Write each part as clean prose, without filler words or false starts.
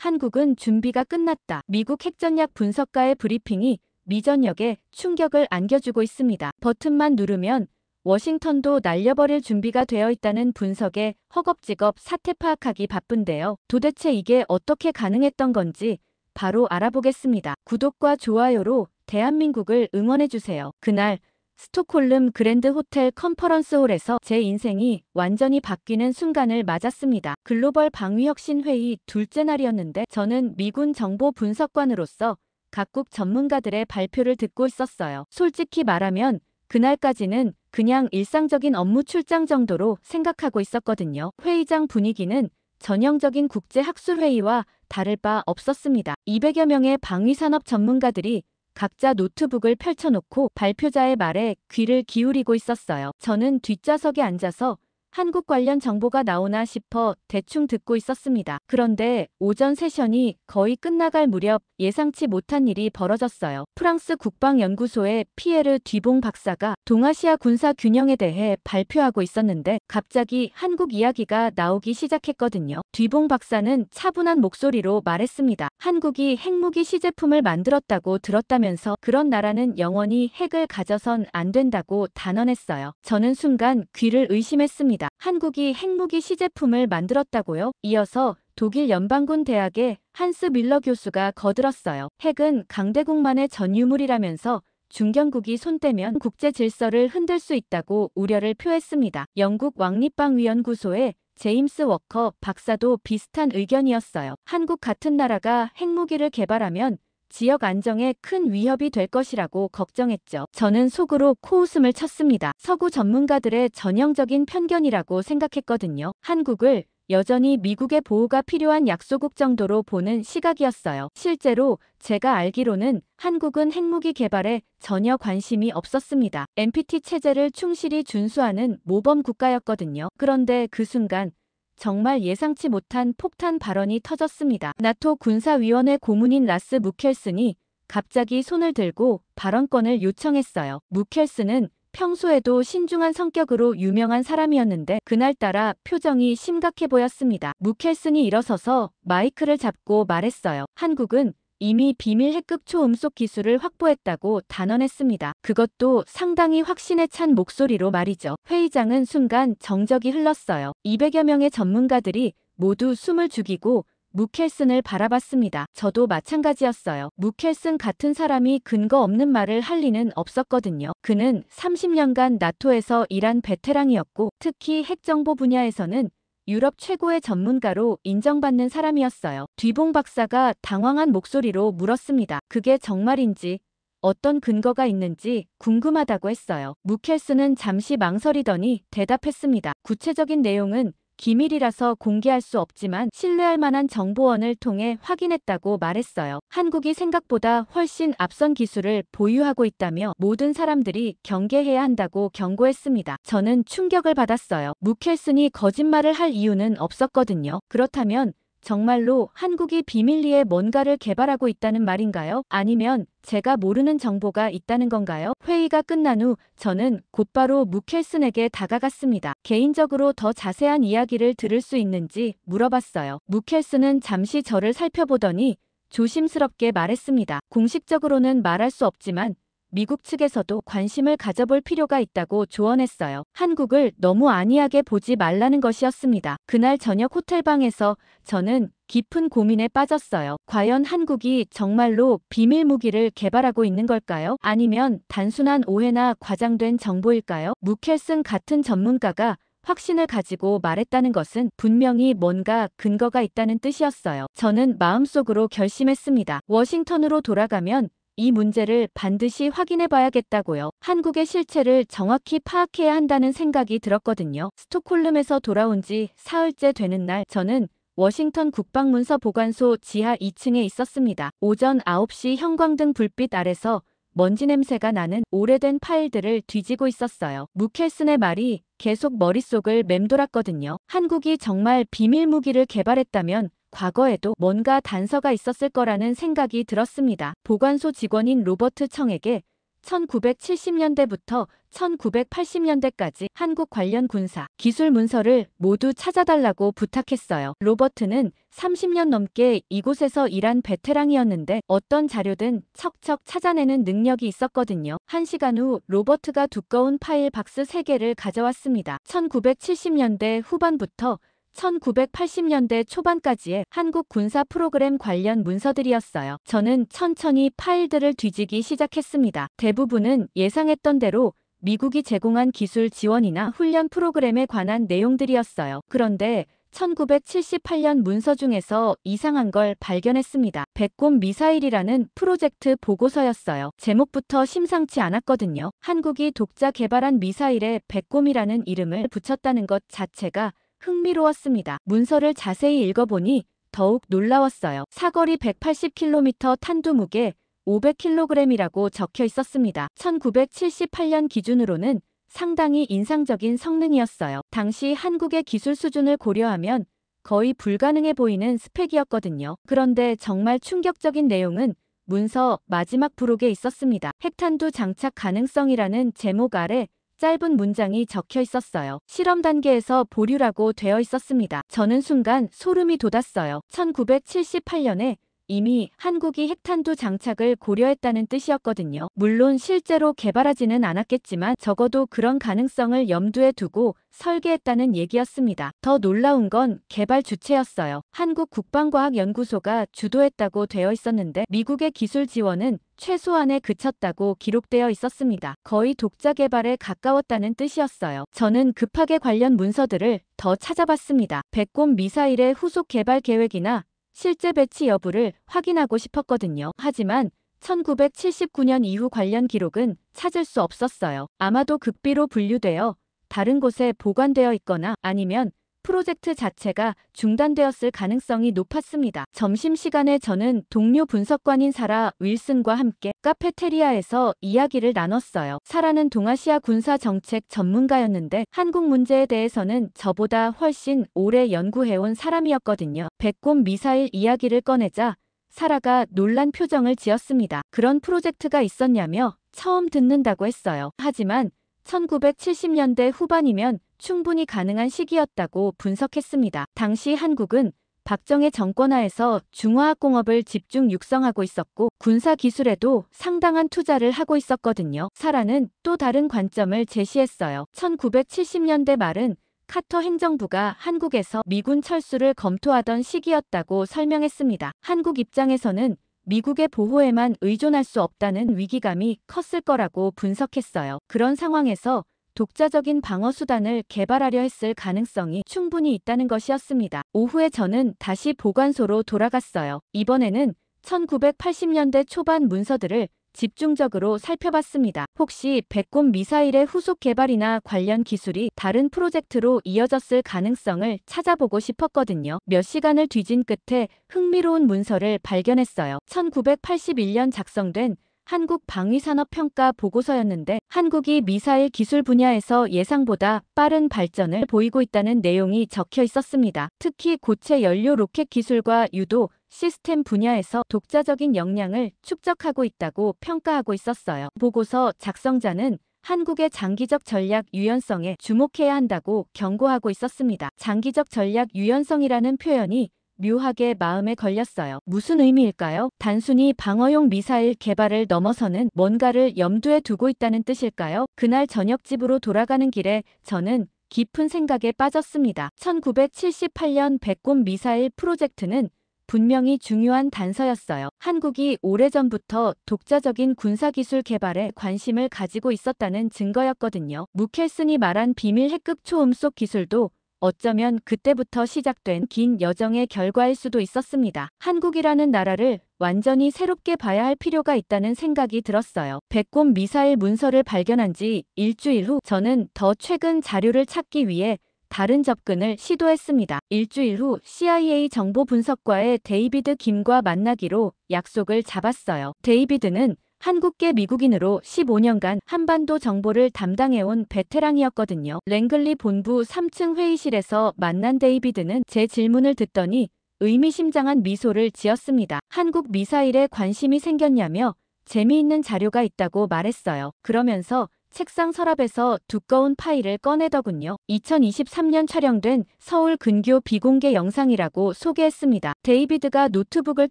한국은 준비가 끝났다. 미국 핵전략 분석가의 브리핑이 미 전역에 충격을 안겨주고 있습니다. 버튼만 누르면 워싱턴도 날려버릴 준비가 되어 있다는 분석에 허겁지겁 사태 파악하기 바쁜데요. 도대체 이게 어떻게 가능했던 건지 바로 알아보겠습니다. 구독과 좋아요로 대한민국을 응원해주세요. 그날 스톡홀름 그랜드 호텔 컨퍼런스홀에서 제 인생이 완전히 바뀌는 순간을 맞았습니다. 글로벌 방위혁신 회의 둘째 날이었는데 저는 미군 정보 분석관으로서 각국 전문가들의 발표를 듣고 있었어요. 솔직히 말하면 그날까지는 그냥 일상적인 업무 출장 정도로 생각하고 있었거든요. 회의장 분위기는 전형적인 국제학술회의와 다를 바 없었습니다. 200여 명의 방위산업 전문가들이 각자 노트북을 펼쳐놓고 발표자의 말에 귀를 기울이고 있었어요. 저는 뒷좌석에 앉아서 한국 관련 정보가 나오나 싶어 대충 듣고 있었습니다. 그런데 오전 세션이 거의 끝나갈 무렵 예상치 못한 일이 벌어졌어요. 프랑스 국방연구소의 피에르 뒤봉 박사가 동아시아 군사 균형에 대해 발표하고 있었는데 갑자기 한국 이야기가 나오기 시작했거든요. 뒤봉 박사는 차분한 목소리로 말했습니다. 한국이 핵무기 시제품을 만들었다고 들었다면서 그런 나라는 영원히 핵을 가져선 안 된다고 단언했어요. 저는 순간 귀를 의심했습니다. 한국이 핵무기 시제품을 만들었다고요? 이어서 독일 연방군 대학의 한스 밀러 교수가 거들었어요. 핵은 강대국만의 전유물이라면서 중견국이 손대면 국제 질서를 흔들 수 있다고 우려를 표했습니다. 영국 왕립방위연구소의 제임스 워커 박사도 비슷한 의견이었어요. 한국 같은 나라가 핵무기를 개발하면 지역 안정에 큰 위협이 될 것이라고 걱정했죠. 저는 속으로 코웃음을 쳤습니다. 서구 전문가들의 전형적인 편견이라고 생각했거든요. 한국을 여전히 미국의 보호가 필요한 약소국 정도로 보는 시각이었어요. 실제로 제가 알기로는 한국은 핵무기 개발에 전혀 관심이 없었습니다. NPT 체제를 충실히 준수하는 모범 국가였거든요. 그런데 그 순간 정말 예상치 못한 폭탄 발언이 터졌습니다. 나토 군사위원회 고문인 라스 무켈슨이 갑자기 손을 들고 발언권을 요청했어요. 무켈슨은 평소에도 신중한 성격으로 유명한 사람이었는데 그날따라 표정이 심각해 보였습니다. 무켈슨이 일어서서 마이크를 잡고 말했어요. 한국은 이미 비밀 핵극 초음속 기술을 확보했다고 단언했습니다. 그것도 상당히 확신에 찬 목소리로 말이죠. 회의장은 순간 정적이 흘렀어요. 200여 명의 전문가들이 모두 숨을 죽이고 무켈슨을 바라봤습니다. 저도 마찬가지였어요. 무켈슨 같은 사람이 근거 없는 말을 할 리는 없었거든요. 그는 30년간 나토에서 일한 베테랑이었고 특히 핵정보 분야에서는 유럽 최고의 전문가로 인정받는 사람이었어요. 뒤봉 박사가 당황한 목소리로 물었습니다. 그게 정말인지 어떤 근거가 있는지 궁금하다고 했어요. 무켈슨은 잠시 망설이더니 대답했습니다. 구체적인 내용은 기밀이라서 공개할 수 없지만 신뢰할 만한 정보원을 통해 확인했다고 말했어요. 한국이 생각보다 훨씬 앞선 기술을 보유하고 있다며 모든 사람들이 경계해야 한다고 경고했습니다. 저는 충격을 받았어요. 무켈슨이 거짓말을 할 이유는 없었거든요. 그렇다면 정말로 한국이 비밀리에 뭔가를 개발하고 있다는 말인가요? 아니면 제가 모르는 정보가 있다는 건가요? 회의가 끝난 후 저는 곧바로 무켈슨에게 다가갔습니다. 개인적으로 더 자세한 이야기를 들을 수 있는지 물어봤어요. 무켈슨은 잠시 저를 살펴보더니 조심스럽게 말했습니다. 공식적으로는 말할 수 없지만 미국 측에서도 관심을 가져볼 필요가 있다고 조언했어요. 한국을 너무 안이하게 보지 말라는 것이었습니다. 그날 저녁 호텔방에서 저는 깊은 고민에 빠졌어요. 과연 한국이 정말로 비밀 무기를 개발하고 있는 걸까요? 아니면 단순한 오해나 과장된 정보일까요? 무켈슨 같은 전문가가 확신을 가지고 말했다는 것은 분명히 뭔가 근거가 있다는 뜻이었어요. 저는 마음속으로 결심했습니다. 워싱턴으로 돌아가면 이 문제를 반드시 확인해 봐야겠다고요. 한국의 실체를 정확히 파악해야 한다는 생각이 들었거든요. 스톡홀름에서 돌아온 지 사흘째 되는 날 저는 워싱턴 국방문서 보관소 지하 2층에 있었습니다. 오전 9시 형광등 불빛 아래서 먼지 냄새가 나는 오래된 파일들을 뒤지고 있었어요. 무켈슨의 말이 계속 머릿속을 맴돌았거든요. 한국이 정말 비밀 무기를 개발했다면 과거에도 뭔가 단서가 있었을 거라는 생각이 들었습니다. 보관소 직원인 로버트 청에게 1970년대부터 1980년대까지 한국 관련 군사, 기술 문서를 모두 찾아달라고 부탁했어요. 로버트는 30년 넘게 이곳에서 일한 베테랑이었는데 어떤 자료든 척척 찾아내는 능력이 있었거든요. 1시간 후 로버트가 두꺼운 파일 박스 3개를 가져왔습니다. 1970년대 후반부터 1980년대 초반까지의 한국 군사 프로그램 관련 문서들이었어요. 저는 천천히 파일들을 뒤지기 시작했습니다. 대부분은 예상했던 대로 미국이 제공한 기술 지원이나 훈련 프로그램에 관한 내용들이었어요. 그런데 1978년 문서 중에서 이상한 걸 발견했습니다. 백곰 미사일이라는 프로젝트 보고서였어요. 제목부터 심상치 않았거든요. 한국이 독자 개발한 미사일에 백곰이라는 이름을 붙였다는 것 자체가 흥미로웠습니다. 문서를 자세히 읽어보니 더욱 놀라웠어요. 사거리 180km, 탄두 무게 500kg이라고 적혀 있었습니다. 1978년 기준으로는 상당히 인상적인 성능이었어요. 당시 한국의 기술 수준을 고려하면 거의 불가능해 보이는 스펙이었거든요. 그런데 정말 충격적인 내용은 문서 마지막 부록에 있었습니다. 핵탄두 장착 가능성이라는 제목 아래 짧은 문장이 적혀 있었어요. 실험 단계에서 보류라고 되어 있었습니다. 저는 순간 소름이 돋았어요. 1978년에 이미 한국이 핵탄두 장착을 고려했다는 뜻이었거든요. 물론 실제로 개발하지는 않았겠지만 적어도 그런 가능성을 염두에 두고 설계했다는 얘기였습니다. 더 놀라운 건 개발 주체였어요. 한국국방과학연구소가 주도했다고 되어 있었는데 미국의 기술 지원은 최소한에 그쳤다고 기록되어 있었습니다. 거의 독자 개발에 가까웠다는 뜻이었어요. 저는 급하게 관련 문서들을 더 찾아봤습니다. 백곰 미사일의 후속 개발 계획이나 실제 배치 여부를 확인하고 싶었거든요. 하지만 1979년 이후 관련 기록은 찾을 수 없었어요. 아마도 극비로 분류되어 다른 곳에 보관되어 있거나 아니면 프로젝트 자체가 중단되었을 가능성이 높았습니다. 점심시간에 저는 동료 분석관인 사라 윌슨과 함께 카페테리아에서 이야기를 나눴어요. 사라는 동아시아 군사 정책 전문가였는데 한국 문제에 대해서는 저보다 훨씬 오래 연구해온 사람이었거든요. 백곰 미사일 이야기를 꺼내자 사라가 놀란 표정을 지었습니다. 그런 프로젝트가 있었냐며 처음 듣는다고 했어요. 하지만 1970년대 후반이면 충분히 가능한 시기였다고 분석했습니다. 당시 한국은 박정희 정권하에서 중화학공업을 집중 육성하고 있었고 군사 기술에도 상당한 투자를 하고 있었거든요. 사라는 또 다른 관점을 제시했어요. 1970년대 말은 카터 행정부가 한국에서 미군 철수를 검토하던 시기였다고 설명했습니다. 한국 입장에서는 미국의 보호에만 의존할 수 없다는 위기감이 컸을 거라고 분석했어요. 그런 상황에서 독자적인 방어 수단을 개발하려 했을 가능성이 충분히 있다는 것이었습니다. 오후에 저는 다시 보관소로 돌아갔어요. 이번에는 1980년대 초반 문서들을 집중적으로 살펴봤습니다. 혹시 백곰 미사일의 후속 개발이나 관련 기술이 다른 프로젝트로 이어졌을 가능성을 찾아보고 싶었거든요. 몇 시간을 뒤진 끝에 흥미로운 문서를 발견했어요. 1981년 작성된 한국 방위산업평가 보고서였는데 한국이 미사일 기술 분야에서 예상보다 빠른 발전을 보이고 있다는 내용이 적혀 있었습니다. 특히 고체 연료 로켓 기술과 유도 시스템 분야에서 독자적인 역량을 축적하고 있다고 평가하고 있었어요. 보고서 작성자는 한국의 장기적 전략 유연성에 주목해야 한다고 경고하고 있었습니다. 장기적 전략 유연성이라는 표현이 묘하게 마음에 걸렸어요. 무슨 의미일까요? 단순히 방어용 미사일 개발을 넘어서는 뭔가를 염두에 두고 있다는 뜻일까요? 그날 저녁 집으로 돌아가는 길에 저는 깊은 생각에 빠졌습니다. 1978년 백곰 미사일 프로젝트는 분명히 중요한 단서였어요. 한국이 오래전부터 독자적인 군사기술 개발에 관심을 가지고 있었다는 증거였거든요. 무켈슨이 말한 비밀 핵극 초음속 기술도 어쩌면 그때부터 시작된 긴 여정의 결과일 수도 있었습니다. 한국이라는 나라를 완전히 새롭게 봐야 할 필요가 있다는 생각이 들었어요. 백곰 미사일 문서를 발견한 지 일주일 후 저는 더 최근 자료를 찾기 위해 다른 접근을 시도했습니다. 일주일 후 CIA 정보 분석과의 데이비드 김과 만나기로 약속을 잡았어요. 데이비드는 한국계 미국인으로 15년간 한반도 정보를 담당해온 베테랑이었거든요. 랭글리 본부 3층 회의실에서 만난 데이비드는 제 질문을 듣더니 의미심장한 미소를 지었습니다. 한국 미사일에 관심이 생겼냐며 재미있는 자료가 있다고 말했어요. 그러면서 책상 서랍에서 두꺼운 파일을 꺼내더군요. 2023년 촬영된 서울 근교 비공개 영상이라고 소개했습니다. 데이비드가 노트북을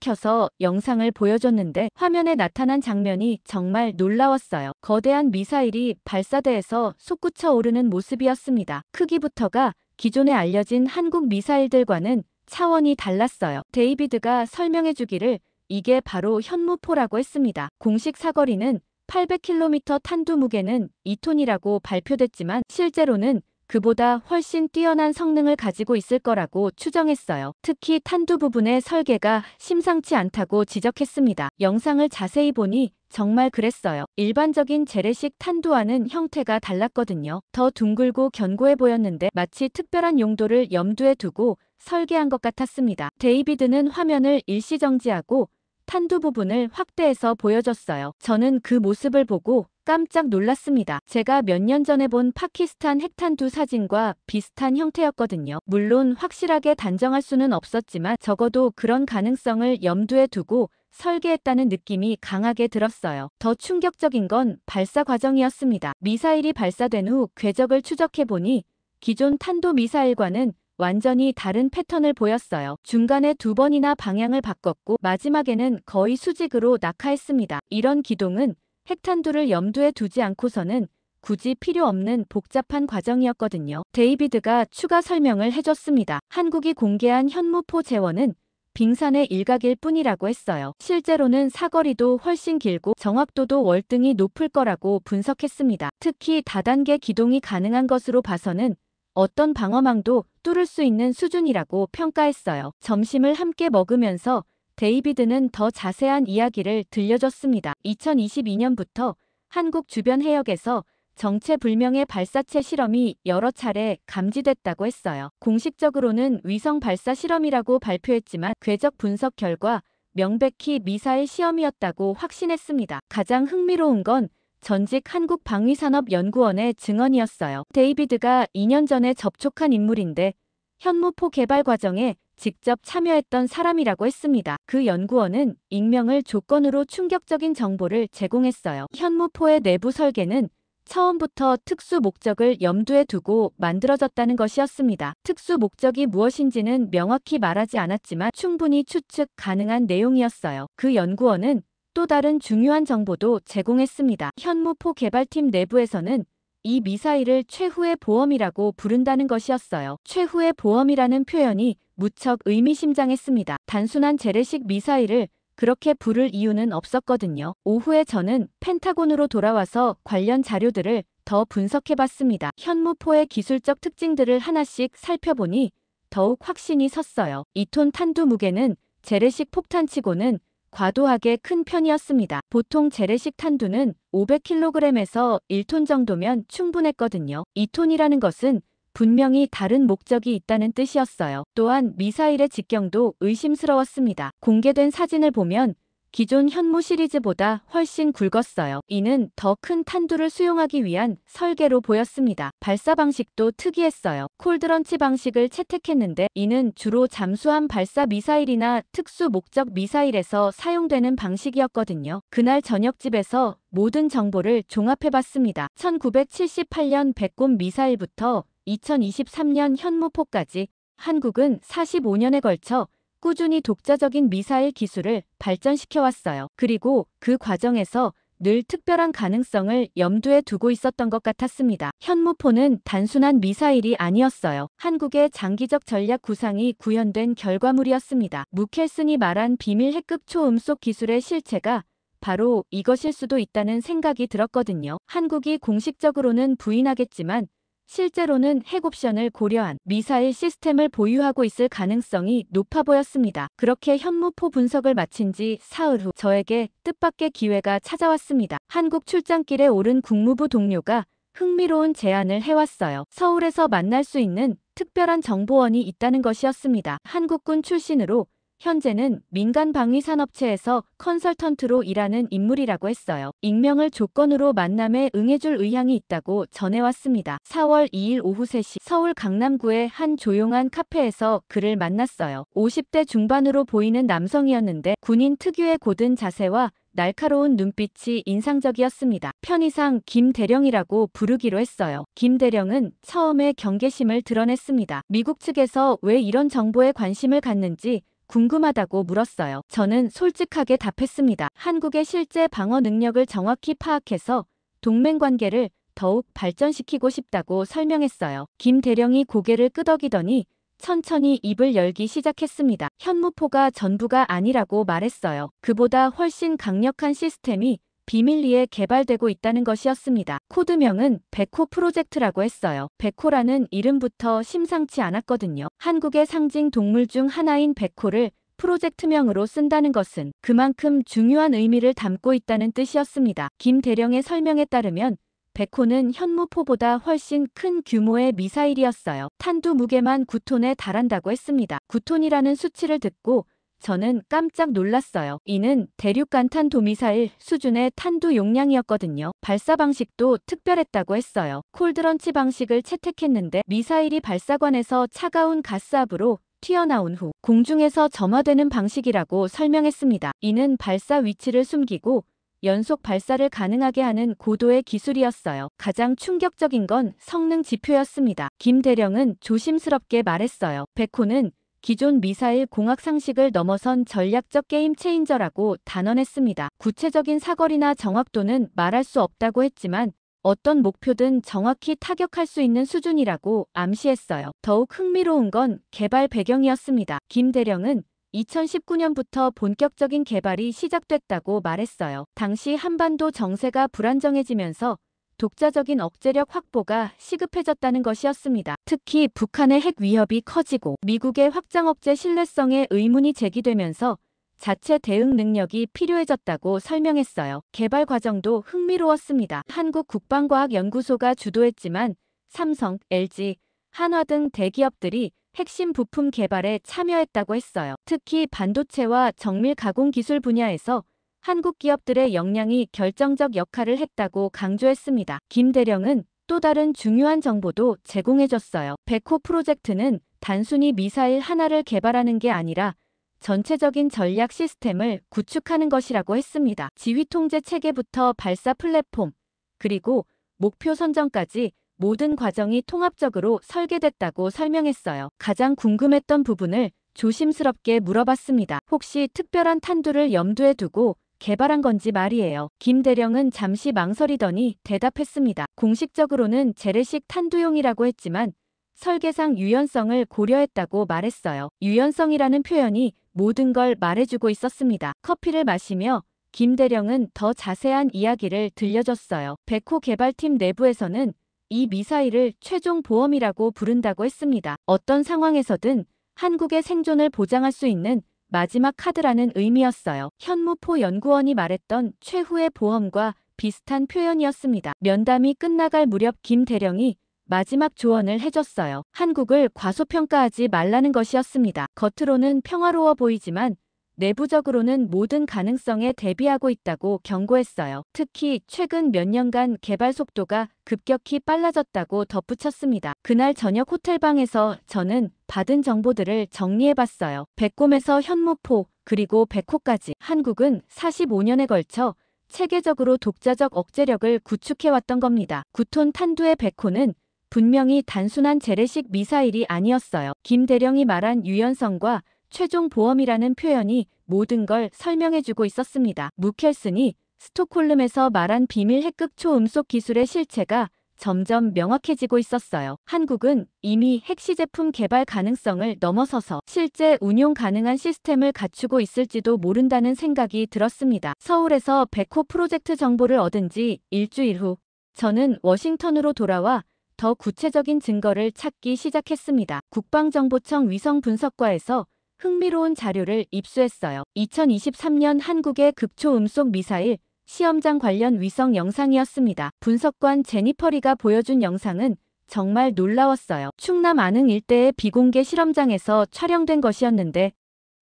켜서 영상을 보여줬는데 화면에 나타난 장면이 정말 놀라웠어요. 거대한 미사일이 발사대에서 솟구쳐 오르는 모습이었습니다. 크기부터가 기존에 알려진 한국 미사일들과는 차원이 달랐어요. 데이비드가 설명해주기를 이게 바로 현무포라고 했습니다. 공식 사거리는 800km, 탄두 무게는 2톤이라고 발표됐지만 실제로는 그보다 훨씬 뛰어난 성능을 가지고 있을 거라고 추정했어요. 특히 탄두 부분의 설계가 심상치 않다고 지적했습니다. 영상을 자세히 보니 정말 그랬어요. 일반적인 재래식 탄두와는 형태가 달랐거든요. 더 둥글고 견고해 보였는데 마치 특별한 용도를 염두에 두고 설계한 것 같았습니다. 데이비드는 화면을 일시정지하고 탄두 부분을 확대해서 보여줬어요. 저는 그 모습을 보고 깜짝 놀랐습니다. 제가 몇 년 전에 본 파키스탄 핵탄두 사진과 비슷한 형태였거든요. 물론 확실하게 단정할 수는 없었지만 적어도 그런 가능성을 염두에 두고 설계했다는 느낌이 강하게 들었어요. 더 충격적인 건 발사 과정이었습니다. 미사일이 발사된 후 궤적을 추적해보니 기존 탄도 미사일과는 완전히 다른 패턴을 보였어요. 중간에 2번이나 방향을 바꿨고 마지막에는 거의 수직으로 낙하했습니다. 이런 기동은 핵탄두를 염두에 두지 않고서는 굳이 필요 없는 복잡한 과정이었거든요. 데이비드가 추가 설명을 해줬습니다. 한국이 공개한 현무포 재원은 빙산의 일각일 뿐이라고 했어요. 실제로는 사거리도 훨씬 길고 정확도도 월등히 높을 거라고 분석했습니다. 특히 다단계 기동이 가능한 것으로 봐서는 어떤 방어망도 뚫을 수 있는 수준이라고 평가했어요. 점심을 함께 먹으면서 데이비드는 더 자세한 이야기를 들려줬습니다. 2022년부터 한국 주변 해역에서 정체불명의 발사체 실험이 여러 차례 감지됐다고 했어요. 공식적으로는 위성 발사 실험이라고 발표했지만 궤적 분석 결과 명백히 미사일 시험이었다고 확신했습니다. 가장 흥미로운 건 전직 한국방위산업연구원의 증언이었어요. 데이비드가 2년 전에 접촉한 인물인데 현무포 개발 과정에 직접 참여했던 사람이라고 했습니다. 그 연구원은 익명을 조건으로 충격적인 정보를 제공했어요. 현무포의 내부 설계는 처음부터 특수 목적을 염두에 두고 만들어졌다는 것이었습니다. 특수 목적이 무엇인지는 명확히 말하지 않았지만 충분히 추측 가능한 내용이었어요. 그 연구원은 또 다른 중요한 정보도 제공했습니다. 현무포 개발팀 내부에서는 이 미사일을 최후의 보험이라고 부른다는 것이었어요. 최후의 보험이라는 표현이 무척 의미심장했습니다. 단순한 재래식 미사일을 그렇게 부를 이유는 없었거든요. 오후에 저는 펜타곤으로 돌아와서 관련 자료들을 더 분석해봤습니다. 현무포의 기술적 특징들을 하나씩 살펴보니 더욱 확신이 섰어요. 2톤 탄두 무게는 재래식 폭탄치고는 과도하게 큰 편이었습니다. 보통 재래식 탄두는 500kg에서 1톤 정도면 충분했거든요. 2톤이라는 것은 분명히 다른 목적이 있다는 뜻이었어요. 또한 미사일의 직경도 의심스러웠습니다. 공개된 사진을 보면 기존 현무 시리즈보다 훨씬 굵었어요. 이는 더 큰 탄두를 수용하기 위한 설계로 보였습니다. 발사 방식도 특이했어요. 콜드런치 방식을 채택했는데 이는 주로 잠수함 발사 미사일이나 특수 목적 미사일에서 사용되는 방식이었거든요. 그날 저녁집에서 모든 정보를 종합해봤습니다. 1978년 백곰 미사일부터 2023년 현무포까지 한국은 45년에 걸쳐 꾸준히 독자적인 미사일 기술을 발전시켜왔어요. 그리고 그 과정에서 늘 특별한 가능성을 염두에 두고 있었던 것 같았습니다. 현무포는 단순한 미사일이 아니었어요. 한국의 장기적 전략 구상이 구현된 결과물이었습니다. 무켈슨이 말한 비밀 핵급 초음속 기술의 실체가 바로 이것일 수도 있다는 생각이 들었거든요. 한국이 공식적으로는 부인하겠지만 실제로는 핵 옵션을 고려한 미사일 시스템을 보유하고 있을 가능성이 높아 보였습니다. 그렇게 현무포 분석을 마친 지 사흘 후 저에게 뜻밖의 기회가 찾아왔습니다. 한국 출장길에 오른 국무부 동료가 흥미로운 제안을 해왔어요. 서울에서 만날 수 있는 특별한 정보원이 있다는 것이었습니다. 한국군 출신으로 현재는 민간 방위 산업체에서 컨설턴트로 일하는 인물이라고 했어요. 익명을 조건으로 만남에 응해줄 의향이 있다고 전해왔습니다. 4월 2일 오후 3시 서울 강남구의 한 조용한 카페에서 그를 만났어요. 50대 중반으로 보이는 남성이었는데 군인 특유의 고든 자세와 날카로운 눈빛이 인상적이었습니다. 편의상 김 대령이라고 부르기로 했어요. 김 대령은 처음에 경계심을 드러냈습니다. 미국 측에서 왜 이런 정보에 관심을 갖는지 궁금하다고 물었어요. 저는 솔직하게 답했습니다. 한국의 실제 방어 능력을 정확히 파악해서 동맹 관계를 더욱 발전시키고 싶다고 설명했어요. 김 대령이 고개를 끄덕이더니 천천히 입을 열기 시작했습니다. 현무포가 전부가 아니라고 말했어요. 그보다 훨씬 강력한 시스템이 비밀리에 개발되고 있다는 것이었습니다. 코드명은 백호 프로젝트라고 했어요. 백호라는 이름부터 심상치 않았거든요. 한국의 상징 동물 중 하나인 백호를 프로젝트명으로 쓴다는 것은 그만큼 중요한 의미를 담고 있다는 뜻이었습니다. 김 대령의 설명에 따르면 백호는 현무포보다 훨씬 큰 규모의 미사일이었어요. 탄두 무게만 9톤에 달한다고 했습니다. 9톤이라는 수치를 듣고 저는 깜짝 놀랐어요. 이는 대륙간탄 도미사일 수준의 탄두 용량이었거든요. 발사 방식도 특별했다고 했어요. 콜드런치 방식을 채택했는데 미사일이 발사관에서 차가운 가스압으로 튀어나온 후 공중에서 점화되는 방식이라고 설명했습니다. 이는 발사 위치를 숨기고 연속 발사를 가능하게 하는 고도의 기술이었어요. 가장 충격적인 건 성능 지표였습니다. 김 대령은 조심스럽게 말했어요. 백호는 기존 미사일 공학 상식을 넘어선 전략적 게임 체인저라고 단언했습니다. 구체적인 사거리나 정확도는 말할 수 없다고 했지만 어떤 목표든 정확히 타격할 수 있는 수준이라고 암시했어요. 더욱 흥미로운 건 개발 배경이었습니다. 김 대령은 2019년부터 본격적인 개발이 시작됐다고 말했어요. 당시 한반도 정세가 불안정해지면서 독자적인 억제력 확보가 시급해졌다는 것이었습니다. 특히 북한의 핵 위협이 커지고 미국의 확장 억제 신뢰성에 의문이 제기되면서 자체 대응 능력이 필요해졌다고 설명했어요. 개발 과정도 흥미로웠습니다. 한국국방과학연구소가 주도했지만 삼성, LG, 한화 등 대기업들이 핵심 부품 개발에 참여했다고 했어요. 특히 반도체와 정밀 가공 기술 분야에서 한국 기업들의 역량이 결정적 역할을 했다고 강조했습니다. 김 대령은 또 다른 중요한 정보도 제공해줬어요. 백호 프로젝트는 단순히 미사일 하나를 개발하는 게 아니라 전체적인 전략 시스템을 구축하는 것이라고 했습니다. 지휘 통제 체계부터 발사 플랫폼, 그리고 목표 선정까지 모든 과정이 통합적으로 설계됐다고 설명했어요. 가장 궁금했던 부분을 조심스럽게 물어봤습니다. 혹시 특별한 탄두를 염두에 두고 개발한 건지 말이에요. 김 대령은 잠시 망설이더니 대답했습니다. 공식적으로는 재래식 탄두용이라고 했지만 설계상 유연성을 고려했다고 말했어요. 유연성이라는 표현이 모든 걸 말해주고 있었습니다. 커피를 마시며 김 대령은 더 자세한 이야기를 들려줬어요. 백호 개발팀 내부에서는 이 미사일을 최종 보험이라고 부른다고 했습니다. 어떤 상황에서든 한국의 생존을 보장할 수 있는 마지막 카드라는 의미였어요. 현무포 연구원이 말했던 최후의 보험과 비슷한 표현이었습니다. 면담이 끝나갈 무렵 김 대령이 마지막 조언을 해줬어요. 한국을 과소평가하지 말라는 것이었습니다. 겉으로는 평화로워 보이지만 내부적으로는 모든 가능성에 대비하고 있다고 경고했어요. 특히 최근 몇 년간 개발 속도가 급격히 빨라졌다고 덧붙였습니다. 그날 저녁 호텔방에서 저는 받은 정보들을 정리해봤어요. 백곰에서 현무포, 그리고 백호까지. 한국은 45년에 걸쳐 체계적으로 독자적 억제력을 구축해왔던 겁니다. 9톤 탄두의 백호는 분명히 단순한 재래식 미사일이 아니었어요. 김 대령이 말한 유연성과 최종 보험이라는 표현이 모든 걸 설명해주고 있었습니다. 무켈슨이 스톡홀름에서 말한 비밀 핵극 초음속 기술의 실체가 점점 명확해지고 있었어요. 한국은 이미 핵시제품 개발 가능성을 넘어서서 실제 운용 가능한 시스템을 갖추고 있을지도 모른다는 생각이 들었습니다. 서울에서 백호 프로젝트 정보를 얻은 지 일주일 후 저는 워싱턴으로 돌아와 더 구체적인 증거를 찾기 시작했습니다. 국방정보청 위성분석과에서 흥미로운 자료를 입수했어요. 2023년 한국의 극초음속 미사일 시험장 관련 위성 영상이었습니다. 분석관 제니퍼리가 보여준 영상은 정말 놀라웠어요. 충남 안흥 일대의 비공개 실험장에서 촬영된 것이었는데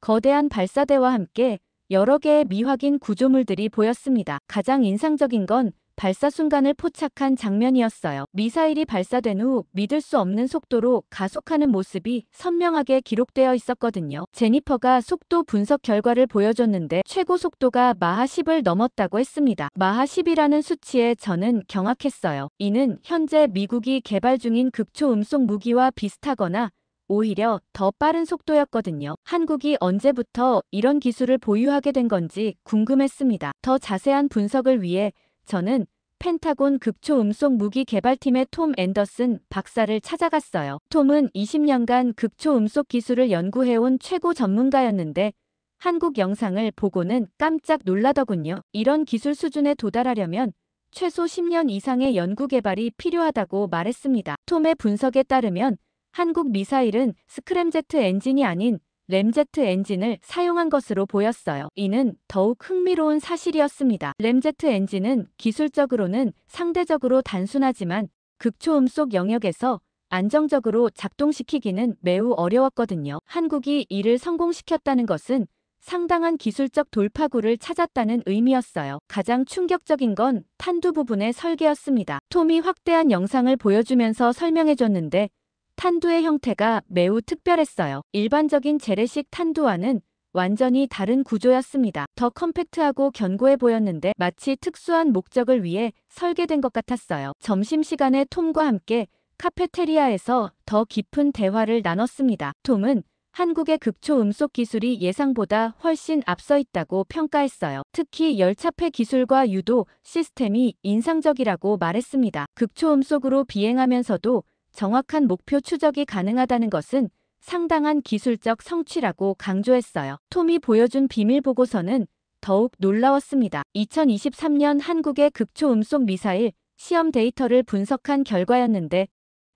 거대한 발사대와 함께 여러 개의 미확인 구조물들이 보였습니다. 가장 인상적인 건 발사 순간을 포착한 장면이었어요. 미사일이 발사된 후 믿을 수 없는 속도로 가속하는 모습이 선명하게 기록되어 있었거든요. 제니퍼가 속도 분석 결과를 보여줬는데 최고 속도가 마하 10을 넘었다고 했습니다. 마하 10이라는 수치에 저는 경악했어요. 이는 현재 미국이 개발 중인 극초음속 무기와 비슷하거나 오히려 더 빠른 속도였거든요. 한국이 언제부터 이런 기술을 보유하게 된 건지 궁금했습니다. 더 자세한 분석을 위해 저는 펜타곤 극초음속 무기 개발팀의 톰 앤더슨 박사를 찾아갔어요. 톰은 20년간 극초음속 기술을 연구해온 최고 전문가였는데 한국 영상을 보고는 깜짝 놀라더군요. 이런 기술 수준에 도달하려면 최소 10년 이상의 연구 개발이 필요하다고 말했습니다. 톰의 분석에 따르면 한국 미사일은 스크램제트 엔진이 아닌 램제트 엔진을 사용한 것으로 보였어요. 이는 더욱 흥미로운 사실이었습니다. 램제트 엔진은 기술적으로는 상대적으로 단순하지만 극초음속 영역에서 안정적으로 작동시키기는 매우 어려웠거든요. 한국이 이를 성공시켰다는 것은 상당한 기술적 돌파구를 찾았다는 의미였어요. 가장 충격적인 건 탄두 부분의 설계였습니다. 톰이 확대한 영상을 보여주면서 설명해줬는데 탄두의 형태가 매우 특별했어요. 일반적인 재래식 탄두와는 완전히 다른 구조였습니다. 더 컴팩트하고 견고해 보였는데 마치 특수한 목적을 위해 설계된 것 같았어요. 점심시간에 톰과 함께 카페테리아에서 더 깊은 대화를 나눴습니다. 톰은 한국의 극초음속 기술이 예상보다 훨씬 앞서 있다고 평가했어요. 특히 열차폐 기술과 유도 시스템이 인상적이라고 말했습니다. 극초음속으로 비행하면서도 정확한 목표 추적이 가능하다는 것은 상당한 기술적 성취라고 강조했어요. 톰이 보여준 비밀 보고서는 더욱 놀라웠습니다. 2023년 한국의 극초음속 미사일 시험 데이터를 분석한 결과였는데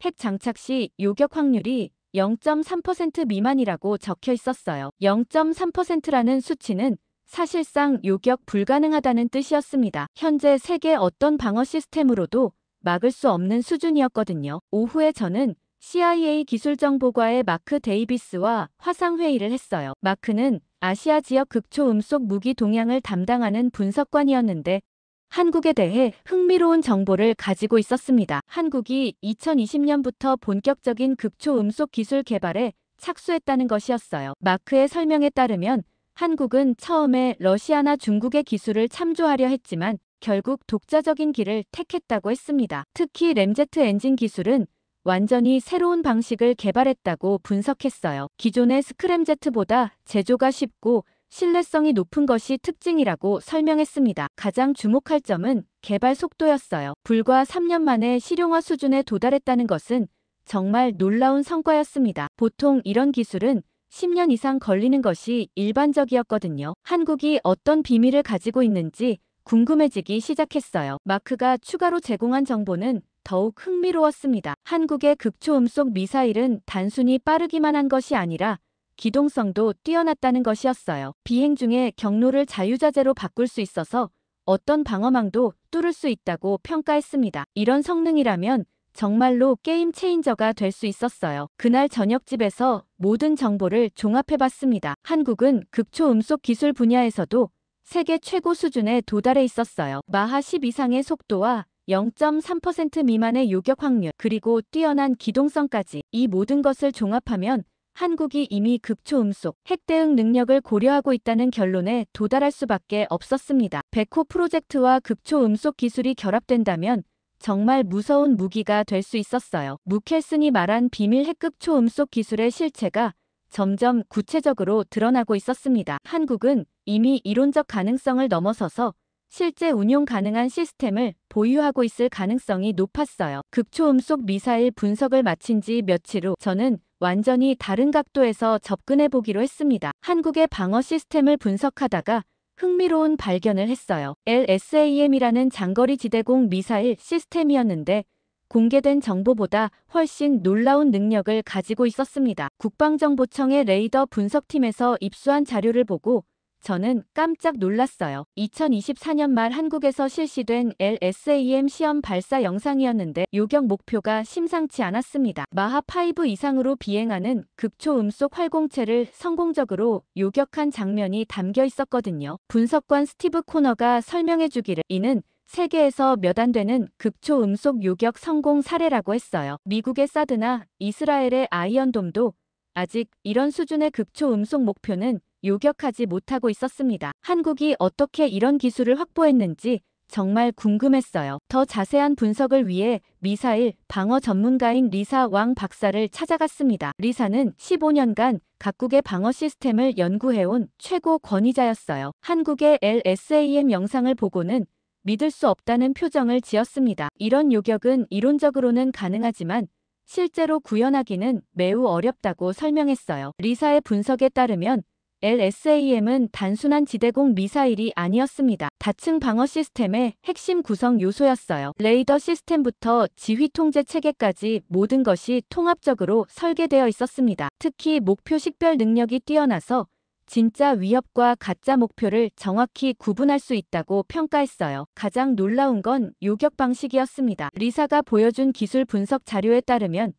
핵 장착 시 요격 확률이 0.3% 미만이라고 적혀 있었어요. 0.3%라는 수치는 사실상 요격 불가능하다는 뜻이었습니다. 현재 세계 어떤 방어 시스템으로도 막을 수 없는 수준이었거든요. 오후에 저는 CIA 기술정보과의 마크 데이비스와 화상회의를 했어요. 마크는 아시아 지역 극초음속 무기 동향을 담당하는 분석관이었는데 한국에 대해 흥미로운 정보를 가지고 있었습니다. 한국이 2020년부터 본격적인 극초음속 기술 개발에 착수했다는 것이었어요. 마크의 설명에 따르면 한국은 처음에 러시아나 중국의 기술을 참조하려 했지만 결국 독자적인 길을 택했다고 했습니다. 특히 램제트 엔진 기술은 완전히 새로운 방식을 개발했다고 분석했어요. 기존의 스크램제트보다 제조가 쉽고 신뢰성이 높은 것이 특징이라고 설명했습니다. 가장 주목할 점은 개발 속도였어요. 불과 3년 만에 실용화 수준에 도달했다는 것은 정말 놀라운 성과였습니다. 보통 이런 기술은 10년 이상 걸리는 것이 일반적이었거든요. 한국이 어떤 비밀을 가지고 있는지 궁금해지기 시작했어요. 마크가 추가로 제공한 정보는 더욱 흥미로웠습니다. 한국의 극초음속 미사일은 단순히 빠르기만 한 것이 아니라 기동성도 뛰어났다는 것이었어요. 비행 중에 경로를 자유자재로 바꿀 수 있어서 어떤 방어망도 뚫을 수 있다고 평가했습니다. 이런 성능이라면 정말로 게임 체인저가 될 수 있었어요. 그날 저녁집에서 모든 정보를 종합해봤습니다. 한국은 극초음속 기술 분야에서도 세계 최고 수준에 도달해 있었어요. 마하 10 이상의 속도와 0.3% 미만의 요격 확률, 그리고 뛰어난 기동성까지 이 모든 것을 종합하면 한국이 이미 극초음속 핵 대응 능력을 고려하고 있다는 결론에 도달할 수밖에 없었습니다. 베코 프로젝트와 극초음속 기술이 결합된다면 정말 무서운 무기가 될 수 있었어요. 무켈슨이 말한 비밀 핵극초음속 기술의 실체가 점점 구체적으로 드러나고 있었습니다. 한국은 이미 이론적 가능성을 넘어서서 실제 운용 가능한 시스템을 보유하고 있을 가능성이 높았어요. 극초음속 미사일 분석을 마친 지 며칠 후 저는 완전히 다른 각도에서 접근해 보기로 했습니다. 한국의 방어 시스템을 분석하다가 흥미로운 발견을 했어요. LSAM이라는 장거리 지대공 미사일 시스템이었는데 공개된 정보보다 훨씬 놀라운 능력을 가지고 있었습니다. 국방정보청의 레이더 분석팀에서 입수한 자료를 보고 저는 깜짝 놀랐어요. 2024년 말 한국에서 실시된 LSAM 시험 발사 영상이었는데 요격 목표가 심상치 않았습니다. 마하 5 이상으로 비행하는 극초음속 활공체를 성공적으로 요격한 장면이 담겨 있었거든요. 분석관 스티브 코너가 설명해 주기를 이는 세계에서 몇 안 되는 극초 음속 요격 성공 사례라고 했어요. 미국의 사드나 이스라엘의 아이언돔도 아직 이런 수준의 극초 음속 목표는 요격하지 못하고 있었습니다. 한국이 어떻게 이런 기술을 확보했는지 정말 궁금했어요. 더 자세한 분석을 위해 미사일 방어 전문가인 리사 왕 박사를 찾아갔습니다. 리사는 15년간 각국의 방어 시스템을 연구해온 최고 권위자였어요. 한국의 LSAM 영상을 보고는 믿을 수 없다는 표정을 지었습니다. 이런 요격은 이론적으로는 가능하지만 실제로 구현하기는 매우 어렵다고 설명했어요. 리사의 분석에 따르면 LSAM은 단순한 지대공 미사일이 아니었습니다. 다층 방어 시스템의 핵심 구성 요소였어요. 레이더 시스템부터 지휘 통제 체계까지 모든 것이 통합적으로 설계되어 있었습니다. 특히 목표 식별 능력이 뛰어나서 진짜 위협과 가짜 목표를 정확히 구분할 수 있다고 평가했어요. 가장 놀라운 건 요격 방식이었습니다. 리사가 보여준 기술 분석 자료에 따르면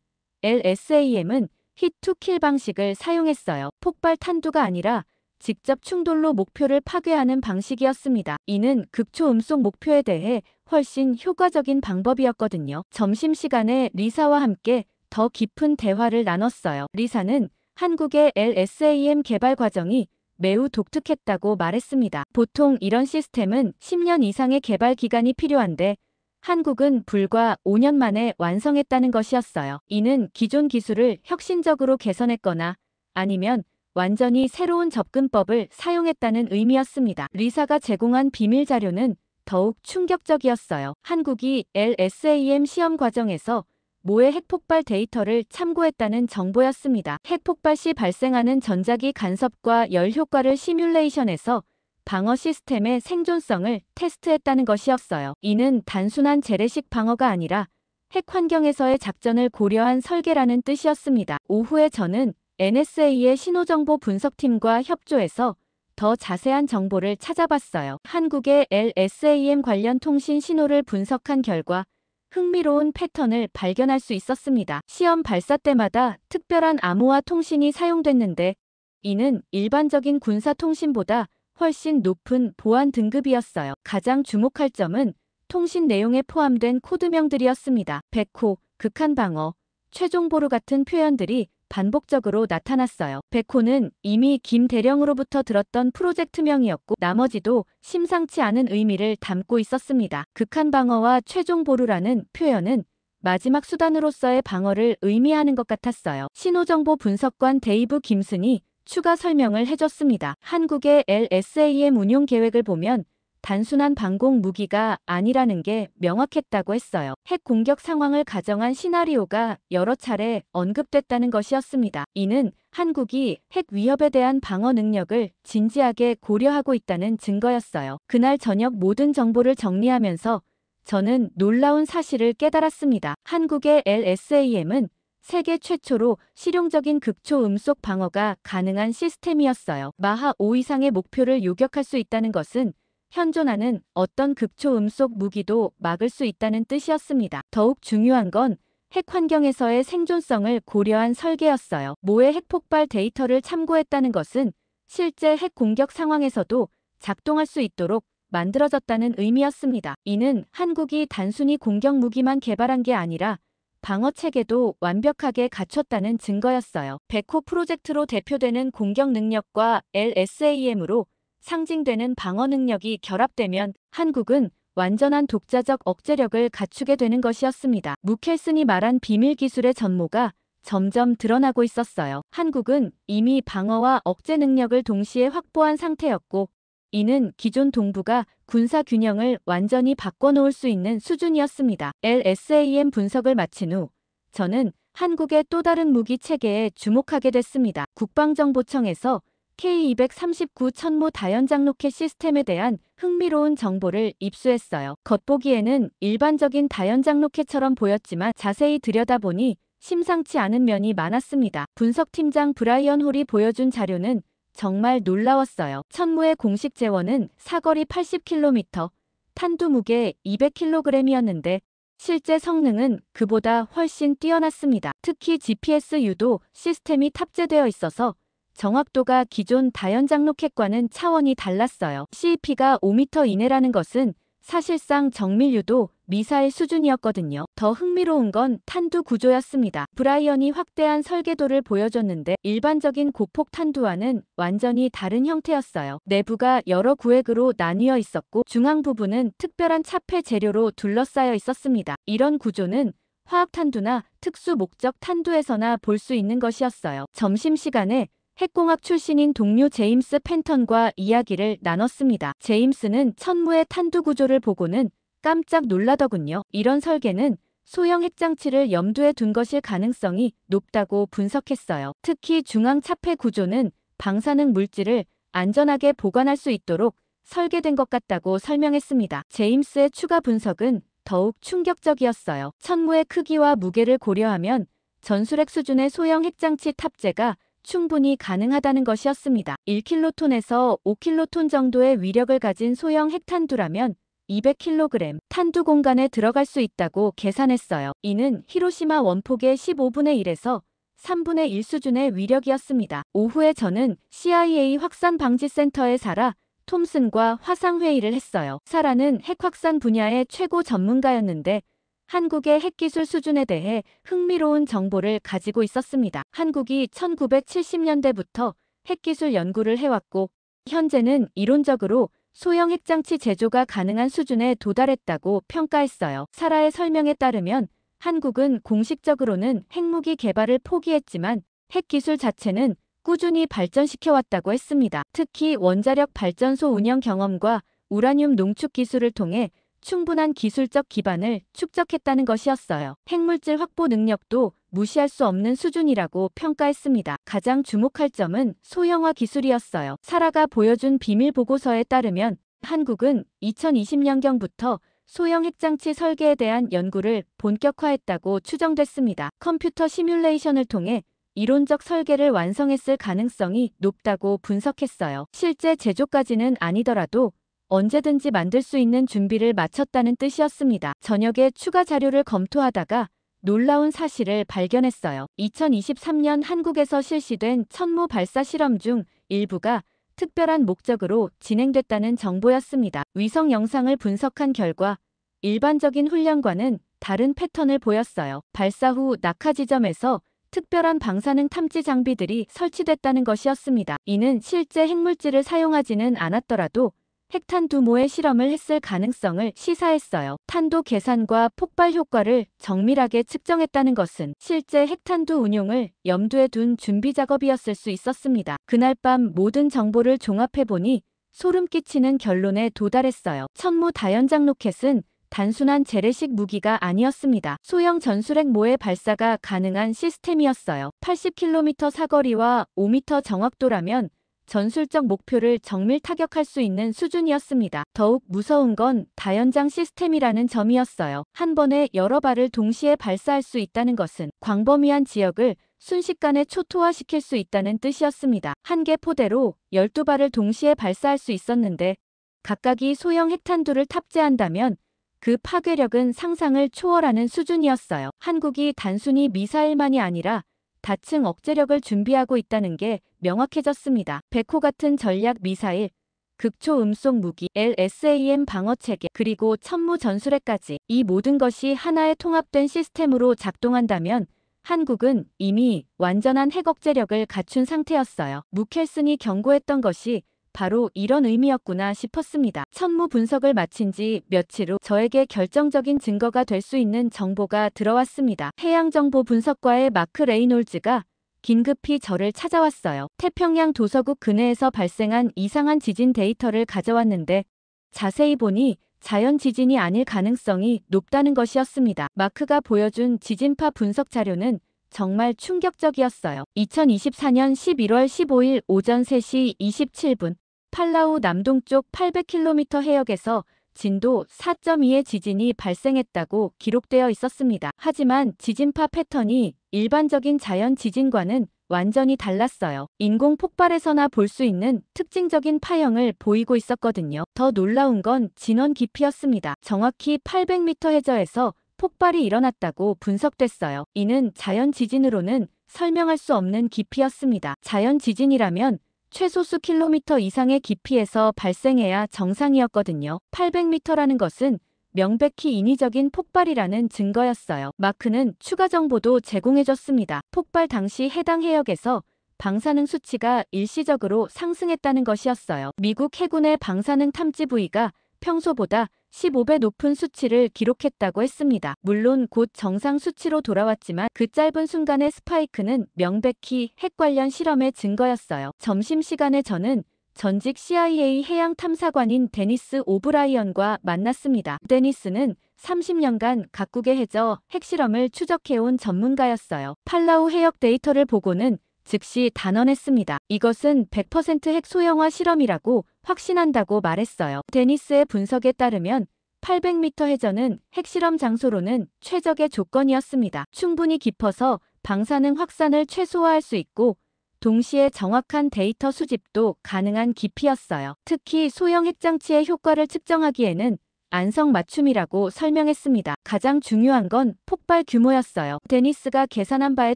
LSAM은 히투킬 방식을 사용했어요. 폭발 탄두가 아니라 직접 충돌로 목표를 파괴하는 방식이었습니다. 이는 극초 음속 목표에 대해 훨씬 효과적인 방법이었거든요. 점심시간에 리사와 함께 더 깊은 대화를 나눴어요. 리사는 한국의 LSAM 개발 과정이 매우 독특했다고 말했습니다. 보통 이런 시스템은 10년 이상의 개발 기간이 필요한데 한국은 불과 5년 만에 완성했다는 것이었어요. 이는 기존 기술을 혁신적으로 개선했거나 아니면 완전히 새로운 접근법을 사용했다는 의미였습니다. 리사가 제공한 비밀 자료는 더욱 충격적이었어요. 한국이 LSAM 시험 과정에서 모의 핵폭발 데이터를 참고했다는 정보였습니다. 핵폭발 시 발생하는 전자기 간섭과 열 효과를 시뮬레이션해서 방어 시스템의 생존성을 테스트했다는 것이었어요. 이는 단순한 재래식 방어가 아니라 핵 환경에서의 작전을 고려한 설계라는 뜻이었습니다. 오후에 저는 NSA의 신호정보 분석팀과 협조해서 더 자세한 정보를 찾아봤어요. 한국의 LSAM 관련 통신 신호를 분석한 결과 흥미로운 패턴을 발견할 수 있었습니다. 시험 발사 때마다 특별한 암호화 통신이 사용됐는데 이는 일반적인 군사 통신보다 훨씬 높은 보안 등급이었어요. 가장 주목할 점은 통신 내용에 포함된 코드명들이었습니다. 백호, 극한 방어, 최종 보루 같은 표현들이 반복적으로 나타났어요. 백호는 이미 김 대령으로부터 들었던 프로젝트명이었고 나머지도 심상치 않은 의미를 담고 있었습니다. 극한 방어와 최종 보루라는 표현은 마지막 수단으로서의 방어를 의미하는 것 같았어요. 신호정보 분석관 데이브 김슨이 추가 설명을 해줬습니다. 한국의 LSAM 운용 계획을 보면 단순한 방공 무기가 아니라는 게 명확했다고 했어요. 핵 공격 상황을 가정한 시나리오가 여러 차례 언급됐다는 것이었습니다. 이는 한국이 핵 위협에 대한 방어 능력을 진지하게 고려하고 있다는 증거였어요. 그날 저녁 모든 정보를 정리하면서 저는 놀라운 사실을 깨달았습니다. 한국의 LSAM은 세계 최초로 실용적인 극초 음속 방어가 가능한 시스템이었어요. 마하 5 이상의 목표를 요격할 수 있다는 것은 현존하는 어떤 극초 음속 무기도 막을 수 있다는 뜻이었습니다. 더욱 중요한 건 핵 환경에서의 생존성을 고려한 설계였어요. 모의 핵폭발 데이터를 참고했다는 것은 실제 핵 공격 상황에서도 작동할 수 있도록 만들어졌다는 의미였습니다. 이는 한국이 단순히 공격 무기만 개발한 게 아니라 방어 체계도 완벽하게 갖췄다는 증거였어요. 백호 프로젝트로 대표되는 공격 능력과 LSAM으로 상징되는 방어 능력이 결합되면 한국은 완전한 독자적 억제력을 갖추게 되는 것이었습니다. 무켈슨이 말한 비밀 기술의 전모가 점점 드러나고 있었어요. 한국은 이미 방어와 억제 능력을 동시에 확보한 상태였고 이는 기존 동북아 군사 균형을 완전히 바꿔놓을 수 있는 수준이었습니다. LSAM 분석을 마친 후 저는 한국의 또 다른 무기 체계에 주목하게 됐습니다. 국방정보청에서 K239 천무 다연장 로켓 시스템에 대한 흥미로운 정보를 입수했어요. 겉보기에는 일반적인 다연장 로켓처럼 보였지만 자세히 들여다보니 심상치 않은 면이 많았습니다. 분석팀장 브라이언 홀이 보여준 자료는 정말 놀라웠어요. 천무의 공식 재원은 사거리 80km, 탄두 무게 200kg이었는데 실제 성능은 그보다 훨씬 뛰어났습니다. 특히 GPS 유도 시스템이 탑재되어 있어서 정확도가 기존 다연장 로켓과는 차원이 달랐어요. CEP가 5m 이내라는 것은 사실상 정밀유도 미사일 수준이었거든요. 더 흥미로운 건 탄두 구조였습니다. 브라이언이 확대한 설계도를 보여줬는데 일반적인 고폭 탄두와는 완전히 다른 형태였어요. 내부가 여러 구획으로 나뉘어 있었고 중앙 부분은 특별한 차폐 재료로 둘러싸여 있었습니다. 이런 구조는 화학탄두나 특수 목적 탄두에서나 볼 수 있는 것이었어요. 점심시간에 핵공학 출신인 동료 제임스 펜턴과 이야기를 나눴습니다. 제임스는 천무의 탄두 구조를 보고는 깜짝 놀라더군요. 이런 설계는 소형 핵장치를 염두에 둔 것일 가능성이 높다고 분석했어요. 특히 중앙 차폐 구조는 방사능 물질을 안전하게 보관할 수 있도록 설계된 것 같다고 설명했습니다. 제임스의 추가 분석은 더욱 충격적이었어요. 천무의 크기와 무게를 고려하면 전술핵 수준의 소형 핵장치 탑재가 충분히 가능하다는 것이었습니다. 1킬로톤에서 5킬로톤 정도의 위력을 가진 소형 핵탄두라면 200kg 탄두 공간에 들어갈 수 있다고 계산했어요. 이는 히로시마 원폭의 15분의 1에서 3분의 1 수준의 위력이었습니다. 오후에 저는 CIA 확산 방지 센터에 사라 톰슨과 화상회의를 했어요. 사라는 핵 확산 분야의 최고 전문가였는데 한국의 핵기술 수준에 대해 흥미로운 정보를 가지고 있었습니다. 한국이 1970년대부터 핵기술 연구를 해왔고 현재는 이론적으로 소형 핵장치 제조가 가능한 수준에 도달했다고 평가했어요. 사라의 설명에 따르면 한국은 공식적으로는 핵무기 개발을 포기했지만 핵기술 자체는 꾸준히 발전시켜왔다고 했습니다. 특히 원자력 발전소 운영 경험과 우라늄 농축 기술을 통해 충분한 기술적 기반을 축적했다는 것이었어요. 핵물질 확보 능력도 무시할 수 없는 수준이라고 평가했습니다. 가장 주목할 점은 소형화 기술이었어요. 사라가 보여준 비밀 보고서에 따르면 한국은 2020년경부터 소형 핵장치 설계에 대한 연구를 본격화했다고 추정됐습니다. 컴퓨터 시뮬레이션을 통해 이론적 설계를 완성했을 가능성이 높다고 분석했어요. 실제 제조까지는 아니더라도 언제든지 만들 수 있는 준비를 마쳤다는 뜻이었습니다. 저녁에 추가 자료를 검토하다가 놀라운 사실을 발견했어요. 2023년 한국에서 실시된 천무 발사 실험 중 일부가 특별한 목적으로 진행됐다는 정보였습니다. 위성 영상을 분석한 결과 일반적인 훈련과는 다른 패턴을 보였어요. 발사 후 낙하 지점에서 특별한 방사능 탐지 장비들이 설치됐다는 것이었습니다. 이는 실제 핵물질을 사용하지는 않았더라도 핵탄두모의 실험을 했을 가능성을 시사했어요. 탄도 계산과 폭발 효과를 정밀하게 측정했다는 것은 실제 핵탄두 운용을 염두에 둔 준비 작업이었을 수 있었습니다. 그날 밤 모든 정보를 종합해보니 소름 끼치는 결론에 도달했어요. 천무 다연장 로켓은 단순한 재래식 무기가 아니었습니다. 소형 전술핵모의 발사가 가능한 시스템이었어요. 80km 사거리와 5m 정확도라면 전술적 목표를 정밀 타격할 수 있는 수준이었습니다. 더욱 무서운 건 다연장 시스템이라는 점이었어요. 한 번에 여러 발을 동시에 발사할 수 있다는 것은 광범위한 지역을 순식간에 초토화시킬 수 있다는 뜻이었습니다. 한 개 포대로 12발을 동시에 발사할 수 있었는데 각각이 소형 핵탄두를 탑재한다면 그 파괴력은 상상을 초월하는 수준이었어요. 한국이 단순히 미사일만이 아니라 다층 억제력을 준비하고 있다는 게 명확해졌습니다. 백호 같은 전략 미사일, 극초음속 무기, LSAM 방어체계, 그리고 천무 전술핵까지 이 모든 것이 하나의 통합된 시스템으로 작동한다면 한국은 이미 완전한 핵 억제력을 갖춘 상태였어요. 무켈슨이 경고했던 것이 바로 이런 의미였구나 싶었습니다. 천무 분석을 마친 지 며칠 후 저에게 결정적인 증거가 될 수 있는 정보가 들어왔습니다. 해양정보 분석과의 마크 레이놀즈가 긴급히 저를 찾아왔어요. 태평양 도서국 근해에서 발생한 이상한 지진 데이터를 가져왔는데 자세히 보니 자연 지진이 아닐 가능성이 높다는 것이었습니다. 마크가 보여준 지진파 분석 자료는 정말 충격적이었어요. 2024년 11월 15일 오전 3시 27분 팔라우 남동쪽 800km 해역에서 진도 4.2의 지진이 발생했다고 기록되어 있었습니다. 하지만 지진파 패턴이 일반적인 자연 지진과는 완전히 달랐어요. 인공 폭발에서나 볼 수 있는 특징적인 파형을 보이고 있었거든요. 더 놀라운 건 진원 깊이였습니다. 정확히 800m 해저에서 폭발이 일어났다고 분석됐어요. 이는 자연 지진으로는 설명할 수 없는 깊이였습니다. 자연 지진이라면 최소 수 킬로미터 이상의 깊이에서 발생해야 정상이었거든요. 800m라는 것은 명백히 인위적인 폭발이라는 증거였어요. 마크는 추가 정보도 제공해줬습니다. 폭발 당시 해당 해역에서 방사능 수치가 일시적으로 상승했다는 것이었어요. 미국 해군의 방사능 탐지 부위가 평소보다 15배 높은 수치를 기록했다고 했습니다. 물론 곧 정상 수치로 돌아왔지만 그 짧은 순간의 스파이크는 명백히 핵 관련 실험의 증거였어요. 점심시간에 저는 전직 CIA 해양 탐사관인 데니스 오브라이언과 만났습니다. 데니스는 30년간 각국의 해저 핵실험을 추적해온 전문가였어요. 팔라우 해역 데이터를 보고는 즉시 단언했습니다. 이것은 100% 핵 소형화 실험이라고 확신한다고 말했어요. 데니스의 분석에 따르면 800m 해저는 핵실험 장소로는 최적의 조건이었습니다. 충분히 깊어서 방사능 확산을 최소화할 수 있고 동시에 정확한 데이터 수집도 가능한 깊이였어요. 특히 소형 핵장치의 효과를 측정하기에는 안성맞춤이라고 설명했습니다. 가장 중요한 건 폭발 규모였어요. 데니스가 계산한 바에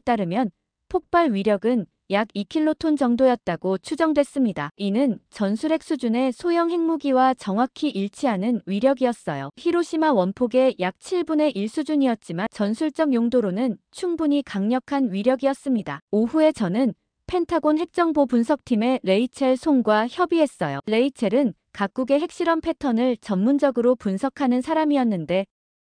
따르면 폭발 위력은 약 2킬로톤 정도였다고 추정됐습니다. 이는 전술핵 수준의 소형 핵무기와 정확히 일치하는 위력이었어요. 히로시마 원폭의 약 7분의 1 수준이었지만 전술적 용도로는 충분히 강력한 위력이었습니다. 오후에 저는 펜타곤 핵정보 분석팀의 레이첼 송과 협의했어요. 레이첼은 각국의 핵실험 패턴을 전문적으로 분석하는 사람이었는데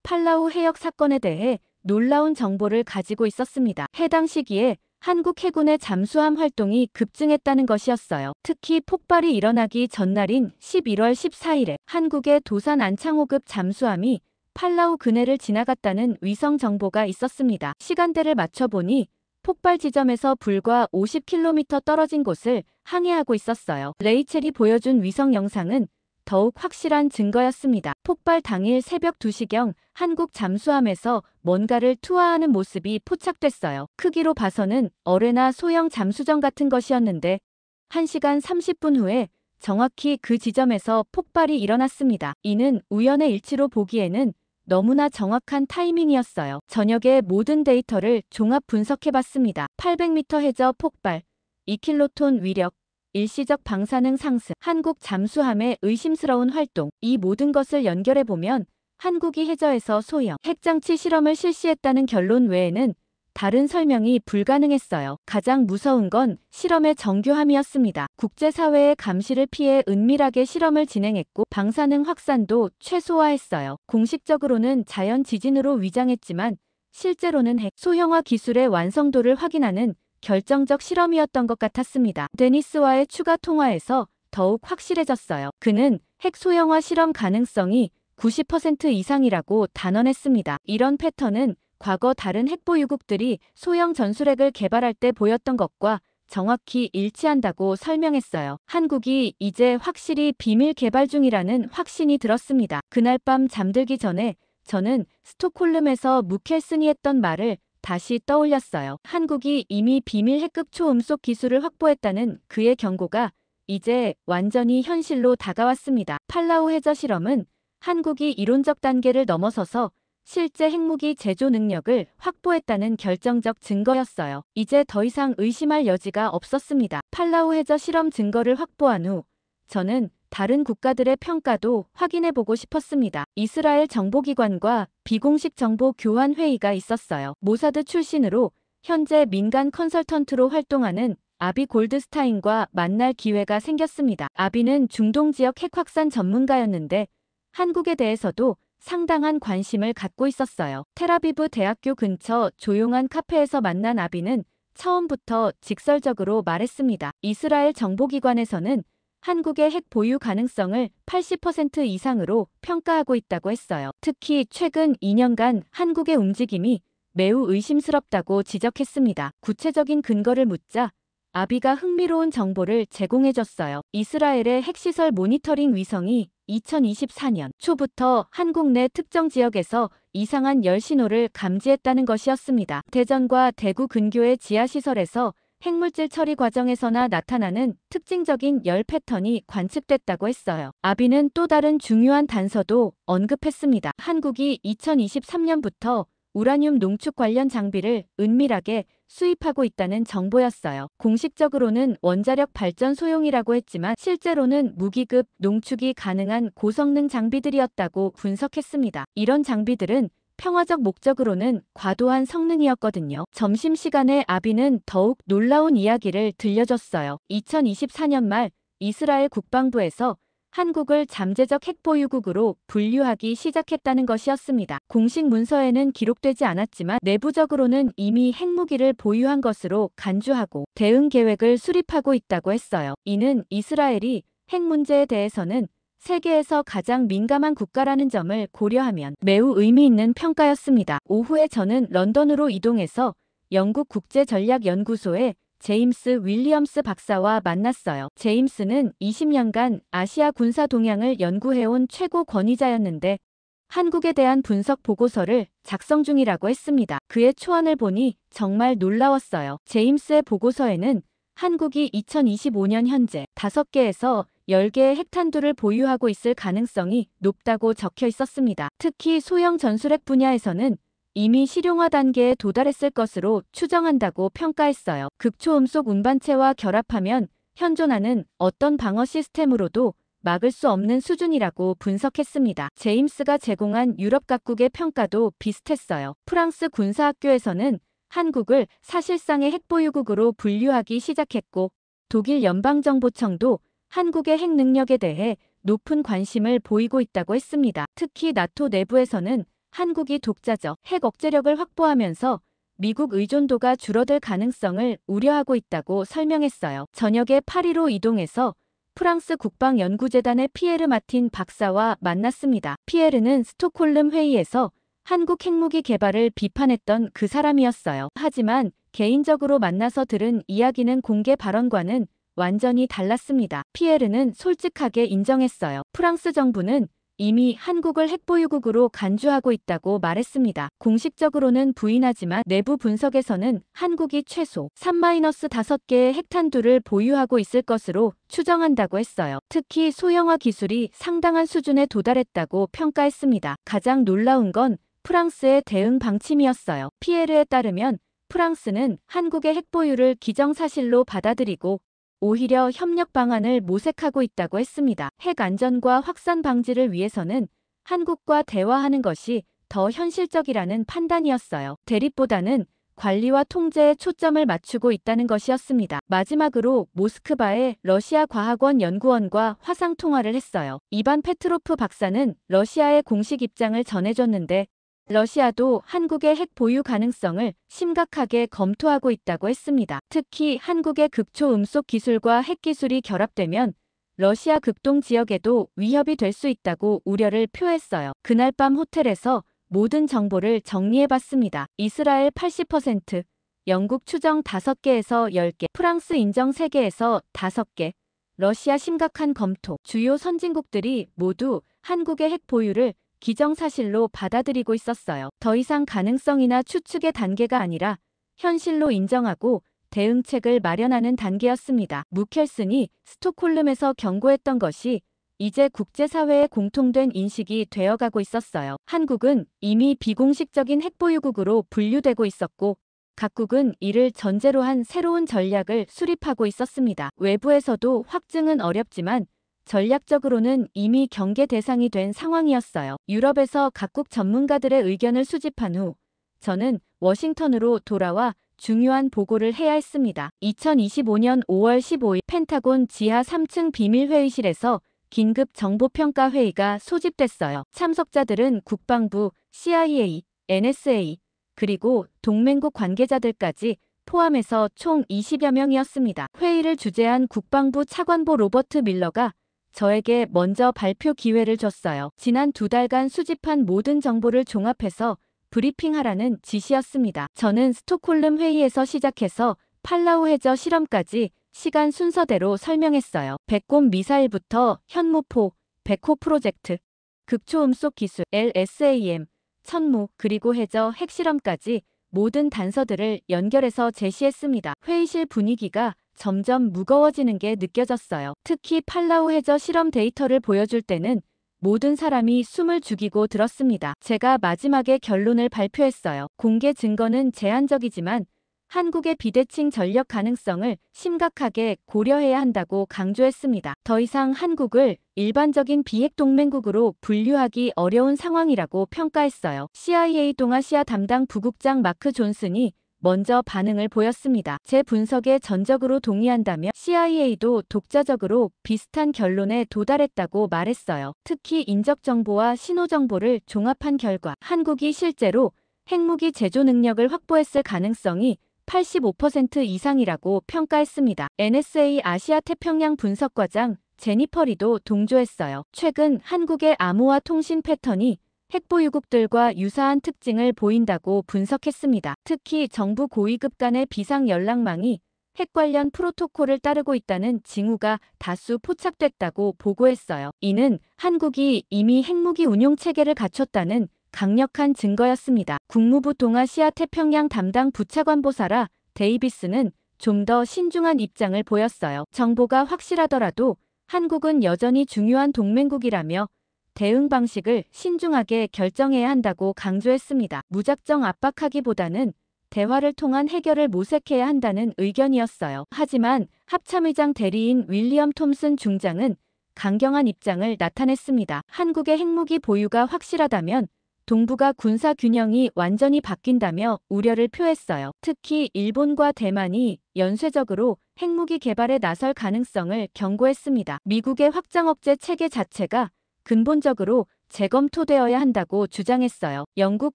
팔라우 해역 사건에 대해 놀라운 정보를 가지고 있었습니다. 해당 시기에 한국 해군의 잠수함 활동이 급증했다는 것이었어요. 특히 폭발이 일어나기 전날인 11월 14일에 한국의 도산 안창호급 잠수함이 팔라우 근해를 지나갔다는 위성 정보가 있었습니다. 시간대를 맞춰보니 폭발 지점에서 불과 50km 떨어진 곳을 항해하고 있었어요. 레이첼이 보여준 위성 영상은 더욱 확실한 증거였습니다. 폭발 당일 새벽 2시경 한국 잠수함에서 뭔가를 투하하는 모습이 포착됐어요. 크기로 봐서는 어뢰나 소형 잠수정 같은 것이었는데 1시간 30분 후에 정확히 그 지점에서 폭발이 일어났습니다. 이는 우연의 일치로 보기에는 너무나 정확한 타이밍이었어요. 저녁에 모든 데이터를 종합 분석해봤습니다. 800m 해저 폭발, 2킬로톤 위력, 일시적 방사능 상승, 한국 잠수함의 의심스러운 활동, 이 모든 것을 연결해보면 한국이 해저에서 소형 핵장치 실험을 실시했다는 결론 외에는 다른 설명이 불가능했어요. 가장 무서운 건 실험의 정교함이었습니다. 국제사회의 감시를 피해 은밀하게 실험을 진행했고 방사능 확산도 최소화했어요. 공식적으로는 자연 지진으로 위장했지만 실제로는 핵 소형화 기술의 완성도를 확인하는 결정적 실험이었던 것 같았습니다. 데니스와의 추가 통화에서 더욱 확실해졌어요. 그는 핵 소형화 실험 가능성이 90% 이상이라고 단언했습니다. 이런 패턴은 과거 다른 핵보유국들이 소형 전술핵을 개발할 때 보였던 것과 정확히 일치한다고 설명했어요. 한국이 이제 확실히 비밀 개발 중이라는 확신이 들었습니다. 그날 밤 잠들기 전에 저는 스톡홀름에서 무켈슨이 했던 말을 다시 떠올렸어요. 한국이 이미 비밀 핵극 초음속 기술을 확보했다는 그의 경고가 이제 완전히 현실로 다가왔습니다. 팔라우 해저 실험은 한국이 이론적 단계를 넘어서서 실제 핵무기 제조 능력을 확보했다는 결정적 증거였어요. 이제 더 이상 의심할 여지가 없었습니다. 팔라우 해저 실험 증거를 확보한 후 저는 다른 국가들의 평가도 확인해보고 싶었습니다. 이스라엘 정보기관과 비공식 정보 교환 회의가 있었어요. 모사드 출신으로 현재 민간 컨설턴트로 활동하는 아비 골드스타인과 만날 기회가 생겼습니다. 아비는 중동 지역 핵 확산 전문가였는데 한국에 대해서도 상당한 관심을 갖고 있었어요. 텔아비브 대학교 근처 조용한 카페에서 만난 아비는 처음부터 직설적으로 말했습니다. 이스라엘 정보기관에서는 한국의 핵 보유 가능성을 80% 이상으로 평가하고 있다고 했어요. 특히 최근 2년간 한국의 움직임이 매우 의심스럽다고 지적했습니다. 구체적인 근거를 묻자 아비가 흥미로운 정보를 제공해줬어요. 이스라엘의 핵시설 모니터링 위성이 2024년 초부터 한국 내 특정 지역에서 이상한 열 신호를 감지했다는 것이었습니다. 대전과 대구 근교의 지하시설에서 핵물질 처리 과정에서나 나타나는 특징적인 열 패턴이 관측됐다고 했어요. 아비는 또 다른 중요한 단서도 언급했습니다. 한국이 2023년부터 우라늄 농축 관련 장비를 은밀하게 수입하고 있다는 정보였어요. 공식적으로는 원자력 발전 소용이라고 했지만 실제로는 무기급 농축이 가능한 고성능 장비들이었다고 분석했습니다. 이런 장비들은 평화적 목적으로는 과도한 성능이었거든요. 점심시간에 아비는 더욱 놀라운 이야기를 들려줬어요. 2024년 말 이스라엘 국방부에서 한국을 잠재적 핵보유국으로 분류하기 시작했다는 것이었습니다. 공식 문서에는 기록되지 않았지만 내부적으로는 이미 핵무기를 보유한 것으로 간주하고 대응 계획을 수립하고 있다고 했어요. 이는 이스라엘이 핵 문제에 대해서는 세계에서 가장 민감한 국가라는 점을 고려하면 매우 의미 있는 평가였습니다. 오후에 저는 런던으로 이동해서 영국 국제전략연구소의 제임스 윌리엄스 박사와 만났어요. 제임스는 20년간 아시아 군사 동향을 연구해온 최고 권위자였는데 한국에 대한 분석 보고서를 작성 중이라고 했습니다. 그의 초안을 보니 정말 놀라웠어요. 제임스의 보고서에는 한국이 2025년 현재 5개에서 10개의 핵탄두를 보유하고 있을 가능성이 높다고 적혀 있었습니다. 특히 소형 전술핵 분야에서는 이미 실용화 단계에 도달했을 것으로 추정한다고 평가했어요. 극초음속 운반체와 결합하면 현존하는 어떤 방어 시스템으로도 막을 수 없는 수준이라고 분석했습니다. 제임스가 제공한 유럽 각국의 평가도 비슷했어요. 프랑스 군사학교에서는 한국을 사실상의 핵보유국으로 분류하기 시작했고 독일 연방정보청도 한국의 핵 능력에 대해 높은 관심을 보이고 있다고 했습니다. 특히 나토 내부에서는 한국이 독자적 핵 억제력을 확보하면서 미국 의존도가 줄어들 가능성을 우려하고 있다고 설명했어요. 저녁에 파리로 이동해서 프랑스 국방연구재단의 피에르 마틴 박사와 만났습니다. 피에르는 스톡홀름 회의에서 한국 핵무기 개발을 비판했던 그 사람이었어요. 하지만 개인적으로 만나서 들은 이야기는 공개 발언과는 완전히 달랐습니다. 피에르는 솔직하게 인정했어요. 프랑스 정부는 이미 한국을 핵보유국으로 간주하고 있다고 말했습니다. 공식적으로는 부인하지만 내부 분석에서는 한국이 최소 3-5개의 핵탄두를 보유하고 있을 것으로 추정한다고 했어요. 특히 소형화 기술이 상당한 수준에 도달했다고 평가했습니다. 가장 놀라운 건 프랑스의 대응 방침이었어요. 피에르에 따르면 프랑스는 한국의 핵보유를 기정사실로 받아들이고 오히려 협력 방안을 모색하고 있다고 했습니다. 핵 안전과 확산 방지를 위해서는 한국과 대화하는 것이 더 현실적이라는 판단이었어요. 대립보다는 관리와 통제에 초점을 맞추고 있다는 것이었습니다. 마지막으로 모스크바의 러시아 과학원 연구원과 화상 통화를 했어요. 이반 페트로프 박사는 러시아의 공식 입장을 전해줬는데 러시아도 한국의 핵 보유 가능성을 심각하게 검토하고 있다고 했습니다. 특히 한국의 극초음속 기술과 핵기술이 결합되면 러시아 극동 지역에도 위협이 될 수 있다고 우려를 표했어요. 그날 밤 호텔에서 모든 정보를 정리해봤습니다. 이스라엘 80%, 영국 추정 5개에서 10개, 프랑스 인정 3개에서 5개, 러시아 심각한 검토. 주요 선진국들이 모두 한국의 핵 보유를 기정사실로 받아들이고 있었어요. 더 이상 가능성이나 추측의 단계가 아니라 현실로 인정하고 대응책을 마련하는 단계였습니다. 무켈슨이 스톡홀름에서 경고했던 것이 이제 국제사회의 공통된 인식이 되어가고 있었어요. 한국은 이미 비공식적인 핵보유국으로 분류되고 있었고 각국은 이를 전제로 한 새로운 전략을 수립하고 있었습니다. 외부에서도 확증은 어렵지만 전략적으로는 이미 경계 대상이 된 상황이었어요. 유럽에서 각국 전문가들의 의견을 수집한 후 저는 워싱턴으로 돌아와 중요한 보고를 해야 했습니다. 2025년 5월 15일 펜타곤 지하 3층 비밀회의실에서 긴급 정보평가 회의가 소집됐어요. 참석자들은 국방부, CIA, NSA, 그리고 동맹국 관계자들까지 포함해서 총 20여 명이었습니다. 회의를 주재한 국방부 차관보 로버트 밀러가 저에게 먼저 발표 기회를 줬어요. 지난 2달간 수집한 모든 정보를 종합해서 브리핑하라는 지시였습니다. 저는 스톡홀름 회의에서 시작해서 팔라우 해저 실험까지 시간 순서대로 설명했어요. 백곰 미사일부터 현무포, 백호 프로젝트, 극초음속 기술, LSAM, 천무, 그리고 해저 핵실험까지 모든 단서들을 연결해서 제시했습니다. 회의실 분위기가 점점 무거워지는 게 느껴졌어요. 특히 팔라우 해저 실험 데이터를 보여줄 때는 모든 사람이 숨을 죽이고 들었습니다. 제가 마지막에 결론을 발표했어요. 공개 증거는 제한적이지만 한국의 비대칭 전력 가능성을 심각하게 고려해야 한다고 강조했습니다. 더 이상 한국을 일반적인 비핵 동맹국으로 분류하기 어려운 상황이라고 평가했어요. CIA 동아시아 담당 부국장 마크 존슨이 먼저 반응을 보였습니다. 제 분석에 전적으로 동의한다며 CIA도 독자적으로 비슷한 결론에 도달했다고 말했어요. 특히 인적 정보와 신호 정보를 종합한 결과 한국이 실제로 핵무기 제조 능력을 확보했을 가능성이 85% 이상이라고 평가했습니다. NSA 아시아 태평양 분석과장 제니퍼 리도 동조했어요. 최근 한국의 암호화 통신 패턴이 핵보유국들과 유사한 특징을 보인다고 분석했습니다. 특히 정부 고위급 간의 비상 연락망이 핵 관련 프로토콜을 따르고 있다는 징후가 다수 포착됐다고 보고했어요. 이는 한국이 이미 핵무기 운용 체계를 갖췄다는 강력한 증거였습니다. 국무부 동아시아 태평양 담당 부차관보 사라 데이비스는 좀 더 신중한 입장을 보였어요. 정보가 확실하더라도 한국은 여전히 중요한 동맹국이라며 대응 방식을 신중하게 결정해야 한다고 강조했습니다. 무작정 압박하기보다는 대화를 통한 해결을 모색해야 한다는 의견이었어요. 하지만 합참의장 대리인 윌리엄 톰슨 중장은 강경한 입장을 나타냈습니다. 한국의 핵무기 보유가 확실하다면 동북아 군사 균형이 완전히 바뀐다며 우려를 표했어요. 특히 일본과 대만이 연쇄적으로 핵무기 개발에 나설 가능성을 경고했습니다. 미국의 확장 억제 체계 자체가 근본적으로 재검토되어야 한다고 주장했어요. 영국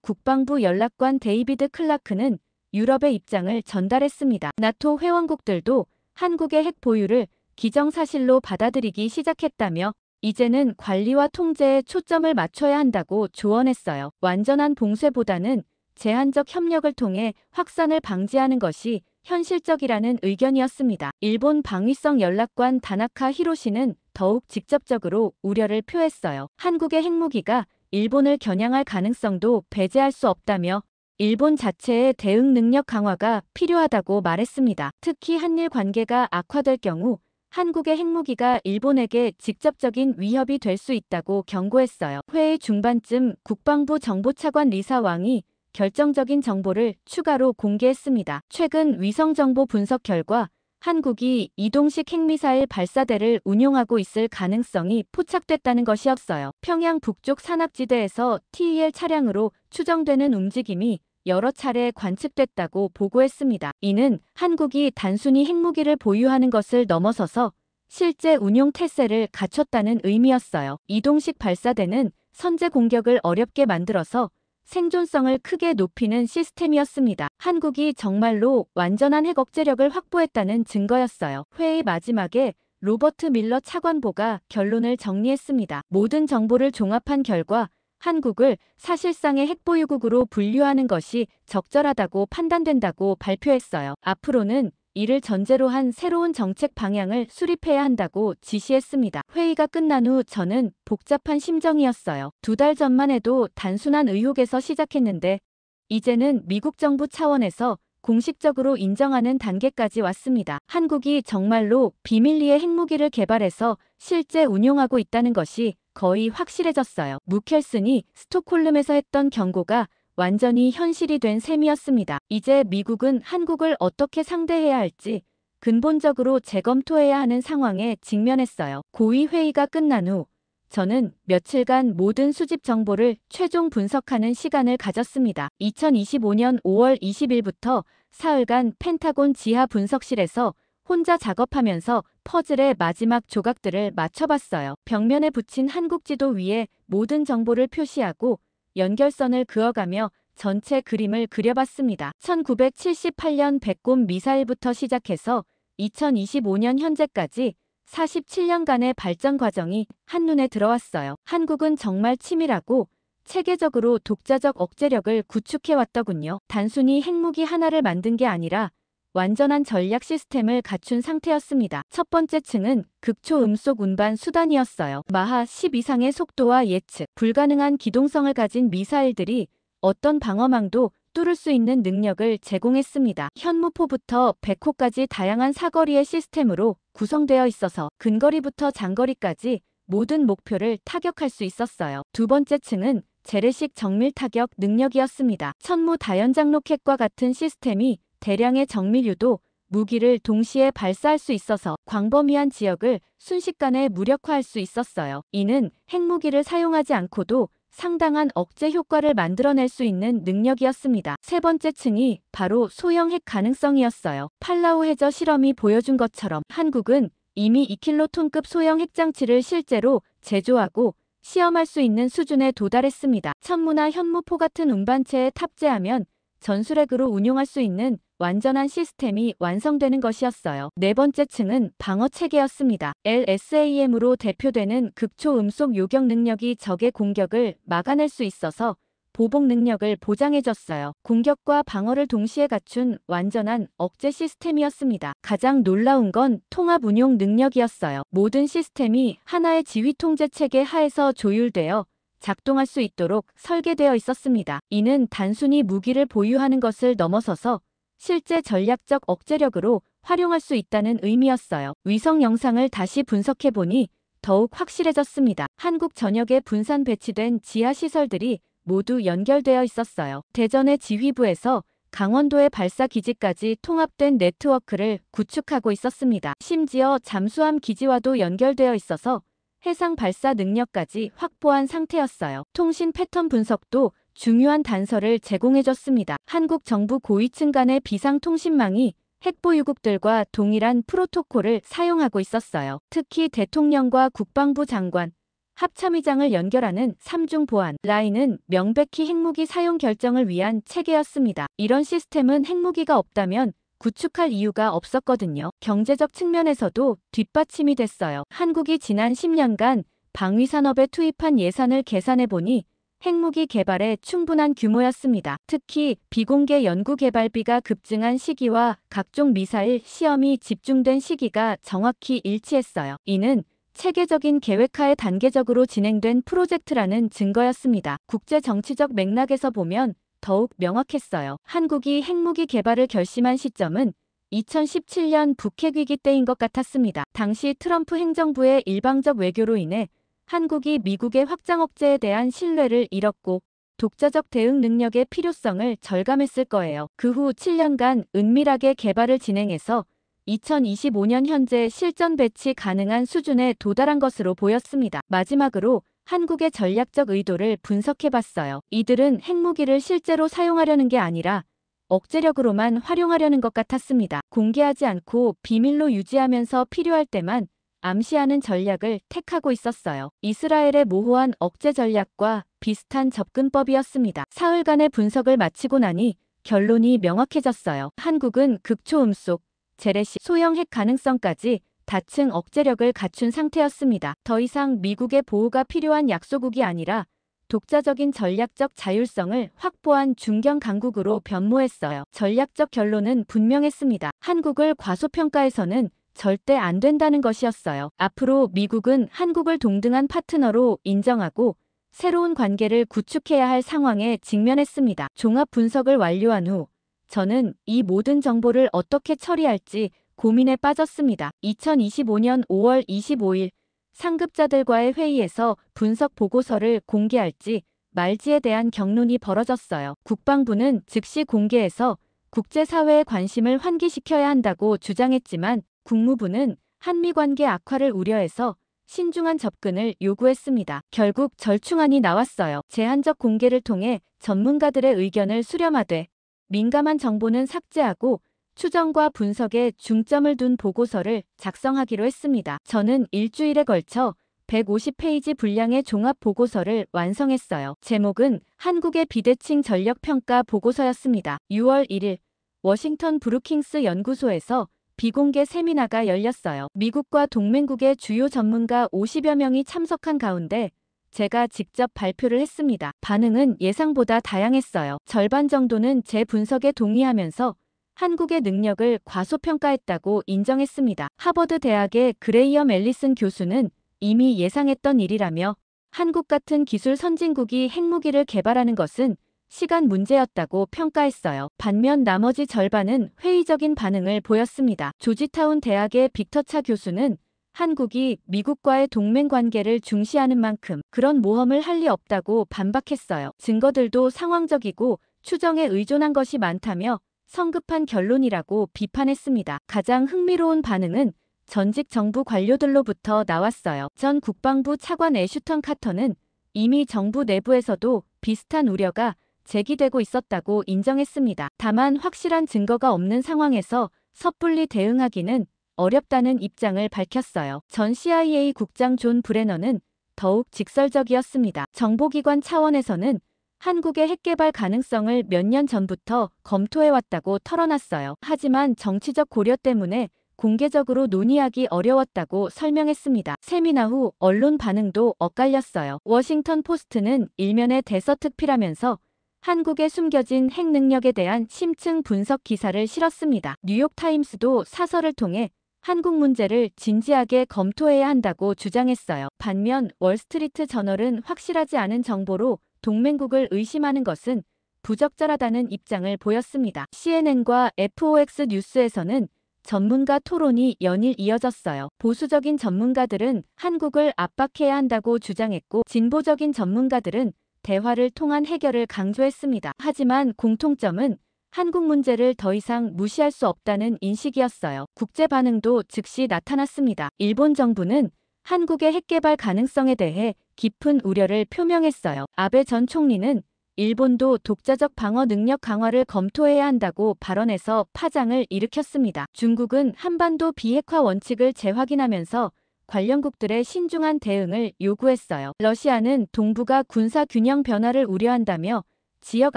국방부 연락관 데이비드 클라크는 유럽의 입장을 전달했습니다. 나토 회원국들도 한국의 핵 보유를 기정사실로 받아들이기 시작했다며 이제는 관리와 통제에 초점을 맞춰야 한다고 조언했어요. 완전한 봉쇄보다는 제한적 협력을 통해 확산을 방지하는 것이 현실적이라는 의견이었습니다. 일본 방위성 연락관 다나카 히로시는 더욱 직접적으로 우려를 표했어요. 한국의 핵무기가 일본을 겨냥할 가능성도 배제할 수 없다며 일본 자체의 대응 능력 강화가 필요하다고 말했습니다. 특히 한일 관계가 악화될 경우 한국의 핵무기가 일본에게 직접적인 위협이 될 수 있다고 경고했어요. 회의 중반쯤 국방부 정보차관 리사 왕이 결정적인 정보를 추가로 공개했습니다. 최근 위성정보 분석 결과 한국이 이동식 핵미사일 발사대를 운용하고 있을 가능성이 포착됐다는 것이었어요. 평양 북쪽 산악지대에서 TEL 차량으로 추정되는 움직임이 여러 차례 관측됐다고 보고했습니다. 이는 한국이 단순히 핵무기를 보유하는 것을 넘어서서 실제 운용 태세를 갖췄다는 의미였어요. 이동식 발사대는 선제 공격을 어렵게 만들어서 생존성을 크게 높이는 시스템이었습니다. 한국이 정말로 완전한 핵 억제력을 확보했다는 증거였어요. 회의 마지막에 로버트 밀러 차관보가 결론을 정리했습니다. 모든 정보를 종합한 결과 한국을 사실상의 핵보유국으로 분류하는 것이 적절하다고 판단된다고 발표했어요. 앞으로는 이를 전제로 한 새로운 정책 방향을 수립해야 한다고 지시했습니다. 회의가 끝난 후 저는 복잡한 심정이었어요. 2달 전만 해도 단순한 의혹에서 시작했는데 이제는 미국 정부 차원에서 공식적으로 인정하는 단계까지 왔습니다. 한국이 정말로 비밀리에 핵무기를 개발해서 실제 운용하고 있다는 것이 거의 확실해졌어요. 무켈슨이 스톡홀름에서 했던 경고가 완전히 현실이 된 셈이었습니다. 이제 미국은 한국을 어떻게 상대해야 할지 근본적으로 재검토해야 하는 상황에 직면했어요. 고위 회의가 끝난 후 저는 며칠간 모든 수집 정보를 최종 분석하는 시간을 가졌습니다. 2025년 5월 20일부터 사흘간 펜타곤 지하 분석실에서 혼자 작업하면서 퍼즐의 마지막 조각들을 맞춰봤어요. 벽면에 붙인 한국 지도 위에 모든 정보를 표시하고 연결선을 그어가며 전체 그림을 그려봤습니다. 1978년 백곰 미사일부터 시작해서 2025년 현재까지 47년간의 발전 과정이 한눈에 들어왔어요. 한국은 정말 치밀하고 체계적으로 독자적 억제력을 구축해왔더군요. 단순히 핵무기 하나를 만든 게 아니라 완전한 전략 시스템을 갖춘 상태였습니다. 첫 번째 층은 극초음속 운반 수단이었어요. 마하 10 이상의 속도와 예측 불가능한 기동성을 가진 미사일들이 어떤 방어망도 뚫을 수 있는 능력을 제공했습니다. 현무포부터 백호까지 다양한 사거리의 시스템으로 구성되어 있어서 근거리부터 장거리까지 모든 목표를 타격할 수 있었어요. 두 번째 층은 재래식 정밀 타격 능력이었습니다. 천무 다연장 로켓과 같은 시스템이 대량의 정밀유도, 무기를 동시에 발사할 수 있어서 광범위한 지역을 순식간에 무력화할 수 있었어요. 이는 핵무기를 사용하지 않고도 상당한 억제 효과를 만들어낼 수 있는 능력이었습니다. 세 번째 층이 바로 소형 핵 가능성이었어요. 팔라우 해저 실험이 보여준 것처럼 한국은 이미 2킬로톤급 소형 핵장치를 실제로 제조하고 시험할 수 있는 수준에 도달했습니다. 천무나 현무포 같은 운반체에 탑재하면 전술핵으로 운용할 수 있는 완전한 시스템이 완성되는 것이었어요. 네 번째 층은 방어체계였습니다. LSAM으로 대표되는 극초음속 요격 능력이 적의 공격을 막아낼 수 있어서 보복 능력을 보장해줬어요. 공격과 방어를 동시에 갖춘 완전한 억제 시스템이었습니다. 가장 놀라운 건 통합 운용 능력이었어요. 모든 시스템이 하나의 지휘 통제 체계 하에서 조율되어 작동할 수 있도록 설계되어 있었습니다. 이는 단순히 무기를 보유하는 것을 넘어서서 실제 전략적 억제력으로 활용할 수 있다는 의미였어요. 위성 영상을 다시 분석해보니 더욱 확실해졌습니다. 한국 전역에 분산 배치된 지하시설들이 모두 연결되어 있었어요. 대전의 지휘부에서 강원도의 발사기지까지 통합된 네트워크를 구축하고 있었습니다. 심지어 잠수함 기지와도 연결되어 있어서 해상 발사 능력까지 확보한 상태였어요. 통신 패턴 분석도 중요한 단서를 제공해줬습니다. 한국 정부 고위층 간의 비상통신망이 핵보유국들과 동일한 프로토콜을 사용하고 있었어요. 특히 대통령과 국방부 장관, 합참의장을 연결하는 삼중 보안 라인은 명백히 핵무기 사용 결정을 위한 체계였습니다. 이런 시스템은 핵무기가 없다면 구축할 이유가 없었거든요. 경제적 측면에서도 뒷받침이 됐어요. 한국이 지난 10년간 방위산업에 투입한 예산을 계산해보니 핵무기 개발에 충분한 규모였습니다. 특히 비공개 연구개발비가 급증한 시기와 각종 미사일 시험이 집중된 시기가 정확히 일치했어요. 이는 체계적인 계획하에 단계적으로 진행된 프로젝트라는 증거였습니다. 국제 정치적 맥락에서 보면 더욱 명확했어요. 한국이 핵무기 개발을 결심한 시점은 2017년 북핵위기 때인 것 같았습니다. 당시 트럼프 행정부의 일방적 외교로 인해 한국이 미국의 확장 억제에 대한 신뢰를 잃었고 독자적 대응 능력의 필요성을 절감했을 거예요. 그 후 7년간 은밀하게 개발을 진행해서 2025년 현재 실전 배치 가능한 수준에 도달한 것으로 보였습니다. 마지막으로 한국의 전략적 의도를 분석해봤어요. 이들은 핵무기를 실제로 사용하려는 게 아니라 억제력으로만 활용하려는 것 같았습니다. 공개하지 않고 비밀로 유지하면서 필요할 때만 암시하는 전략을 택하고 있었어요. 이스라엘의 모호한 억제 전략과 비슷한 접근법이었습니다. 사흘간의 분석을 마치고 나니 결론이 명확해졌어요. 한국은 극초음속, 재래식, 소형 핵 가능성까지 다층 억제력을 갖춘 상태였습니다. 더 이상 미국의 보호가 필요한 약소국이 아니라 독자적인 전략적 자율성을 확보한 중견 강국으로 변모했어요. 전략적 결론은 분명했습니다. 한국을 과소평가해서는 절대 안 된다는 것이었어요. 앞으로 미국은 한국을 동등한 파트너로 인정하고 새로운 관계를 구축해야 할 상황에 직면했습니다. 종합 분석을 완료한 후 저는 이 모든 정보를 어떻게 처리할지 고민에 빠졌습니다. 2025년 5월 25일 상급자들과의 회의에서 분석 보고서를 공개할지 말지에 대한 격론이 벌어졌어요. 국방부는 즉시 공개해서 국제사회의 관심을 환기시켜야 한다고 주장했지만 국무부는 한미 관계 악화를 우려해서 신중한 접근을 요구했습니다. 결국 절충안이 나왔어요. 제한적 공개를 통해 전문가들의 의견을 수렴하되 민감한 정보는 삭제하고 추정과 분석에 중점을 둔 보고서를 작성하기로 했습니다. 저는 일주일에 걸쳐 150페이지 분량의 종합 보고서를 완성했어요. 제목은 한국의 비대칭 전력평가 보고서였습니다. 6월 1일 워싱턴 브루킹스 연구소에서 비공개 세미나가 열렸어요. 미국과 동맹국의 주요 전문가 50여 명이 참석한 가운데 제가 직접 발표를 했습니다. 반응은 예상보다 다양했어요. 절반 정도는 제 분석에 동의하면서 한국의 능력을 과소평가했다고 인정했습니다. 하버드 대학의 그레이엄 앨리슨 교수는 이미 예상했던 일이라며 한국 같은 기술 선진국이 핵무기를 개발하는 것은 시간 문제였다고 평가했어요. 반면 나머지 절반은 회의적인 반응을 보였습니다. 조지타운 대학의 빅터 차 교수는 한국이 미국과의 동맹 관계를 중시하는 만큼 그런 모험을 할 리 없다고 반박했어요. 증거들도 상황적이고 추정에 의존한 것이 많다며 성급한 결론이라고 비판했습니다. 가장 흥미로운 반응은 전직 정부 관료들로부터 나왔어요. 전 국방부 차관 애슈턴 카터는 이미 정부 내부에서도 비슷한 우려가 제기되고 있었다고 인정했습니다. 다만 확실한 증거가 없는 상황에서 섣불리 대응하기는 어렵다는 입장을 밝혔어요. 전 CIA 국장 존 브레너는 더욱 직설적이었습니다. 정보기관 차원에서는 한국의 핵개발 가능성을 몇 년 전부터 검토해왔다고 털어놨어요. 하지만 정치적 고려 때문에 공개적으로 논의하기 어려웠다고 설명했습니다. 세미나 후 언론 반응도 엇갈렸어요. 워싱턴 포스트는 일면에 대서특필하면서 한국의 숨겨진 핵 능력에 대한 심층 분석 기사를 실었습니다. 뉴욕타임스도 사설을 통해 한국 문제를 진지하게 검토해야 한다고 주장했어요. 반면 월스트리트 저널은 확실하지 않은 정보로 동맹국을 의심하는 것은 부적절하다는 입장을 보였습니다. CNN과 FOX 뉴스에서는 전문가 토론이 연일 이어졌어요. 보수적인 전문가들은 한국을 압박해야 한다고 주장했고, 진보적인 전문가들은 대화를 통한 해결을 강조했습니다. 하지만 공통점은 한국 문제를 더 이상 무시할 수 없다는 인식이었어요. 국제 반응도 즉시 나타났습니다. 일본 정부는 한국의 핵개발 가능성에 대해 깊은 우려를 표명했어요. 아베 전 총리는 일본도 독자적 방어 능력 강화를 검토해야 한다고 발언해서 파장을 일으켰습니다. 중국은 한반도 비핵화 원칙을 재확인하면서 관련국들의 신중한 대응을 요구했어요. 러시아는 동북아 군사 균형 변화를 우려한다며 지역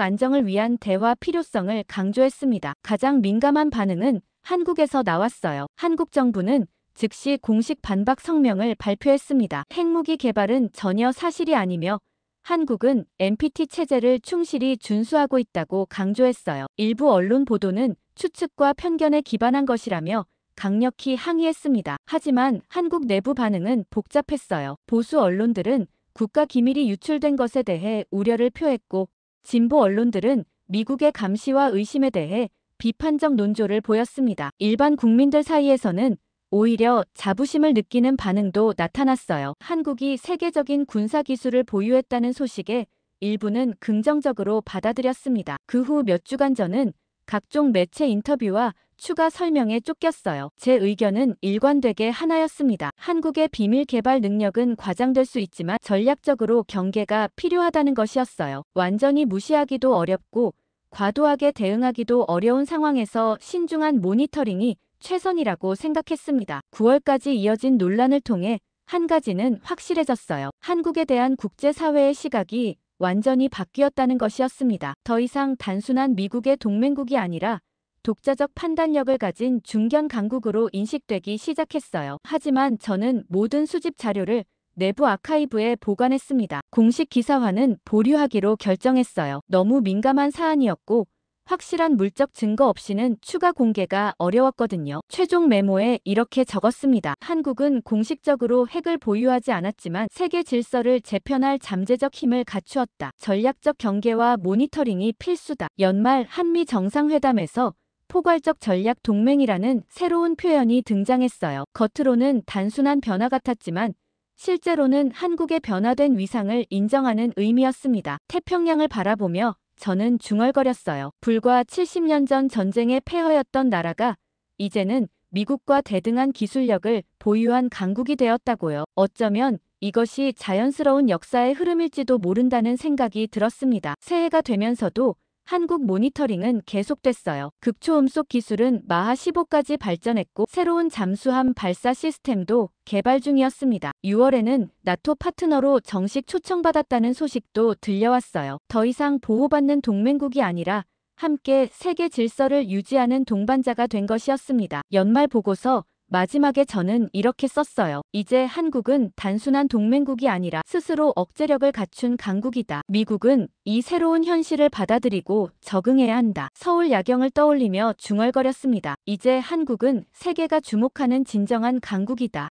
안정을 위한 대화 필요성을 강조했습니다. 가장 민감한 반응은 한국에서 나왔어요. 한국 정부는 즉시 공식 반박 성명을 발표했습니다. 핵무기 개발은 전혀 사실이 아니며 한국은 NPT 체제를 충실히 준수하고 있다고 강조했어요. 일부 언론 보도는 추측과 편견에 기반한 것이라며 강력히 항의했습니다. 하지만 한국 내부 반응은 복잡했어요. 보수 언론들은 국가 기밀이 유출된 것에 대해 우려를 표했고, 진보 언론들은 미국의 감시와 의심에 대해 비판적 논조를 보였습니다. 일반 국민들 사이에서는 오히려 자부심을 느끼는 반응도 나타났어요. 한국이 세계적인 군사기술을 보유했다는 소식에 일부는 긍정적으로 받아들였습니다. 그 후 몇 주간 저는 각종 매체 인터뷰와 추가 설명에 쫓겼어요. 제 의견은 일관되게 하나였습니다. 한국의 비밀 개발 능력은 과장될 수 있지만 전략적으로 경계가 필요하다는 것이었어요. 완전히 무시하기도 어렵고 과도하게 대응하기도 어려운 상황에서 신중한 모니터링이 최선이라고 생각했습니다. 9월까지 이어진 논란을 통해 한 가지는 확실해졌어요. 한국에 대한 국제사회의 시각이 완전히 바뀌었다는 것이었습니다. 더 이상 단순한 미국의 동맹국이 아니라 독자적 판단력을 가진 중견 강국으로 인식되기 시작했어요. 하지만 저는 모든 수집 자료를 내부 아카이브에 보관했습니다. 공식 기사화는 보류하기로 결정했어요. 너무 민감한 사안이었고 확실한 물적 증거 없이는 추가 공개가 어려웠거든요. 최종 메모에 이렇게 적었습니다. 한국은 공식적으로 핵을 보유하지 않았지만 세계 질서를 재편할 잠재적 힘을 갖추었다. 전략적 경계와 모니터링이 필수다. 연말 한미 정상회담에서 포괄적 전략 동맹이라는 새로운 표현이 등장했어요. 겉으로는 단순한 변화 같았지만 실제로는 한국의 변화된 위상을 인정하는 의미였습니다. 태평양을 바라보며 저는 중얼거렸어요. 불과 70년 전 전쟁의 폐허였던 나라가 이제는 미국과 대등한 기술력을 보유한 강국이 되었다고요. 어쩌면 이것이 자연스러운 역사의 흐름일지도 모른다는 생각이 들었습니다. 새해가 되면서도 한국 모니터링은 계속됐어요. 극초음속 기술은 마하 15까지 발전했고 새로운 잠수함 발사 시스템도 개발 중이었습니다. 6월에는 나토 파트너로 정식 초청받았다는 소식도 들려왔어요. 더 이상 보호받는 동맹국이 아니라 함께 세계 질서를 유지하는 동반자가 된 것이었습니다. 연말 보고서 마지막에 저는 이렇게 썼어요. 이제 한국은 단순한 동맹국이 아니라 스스로 억제력을 갖춘 강국이다. 미국은 이 새로운 현실을 받아들이고 적응해야 한다. 서울 야경을 떠올리며 중얼거렸습니다. 이제 한국은 세계가 주목하는 진정한 강국이다.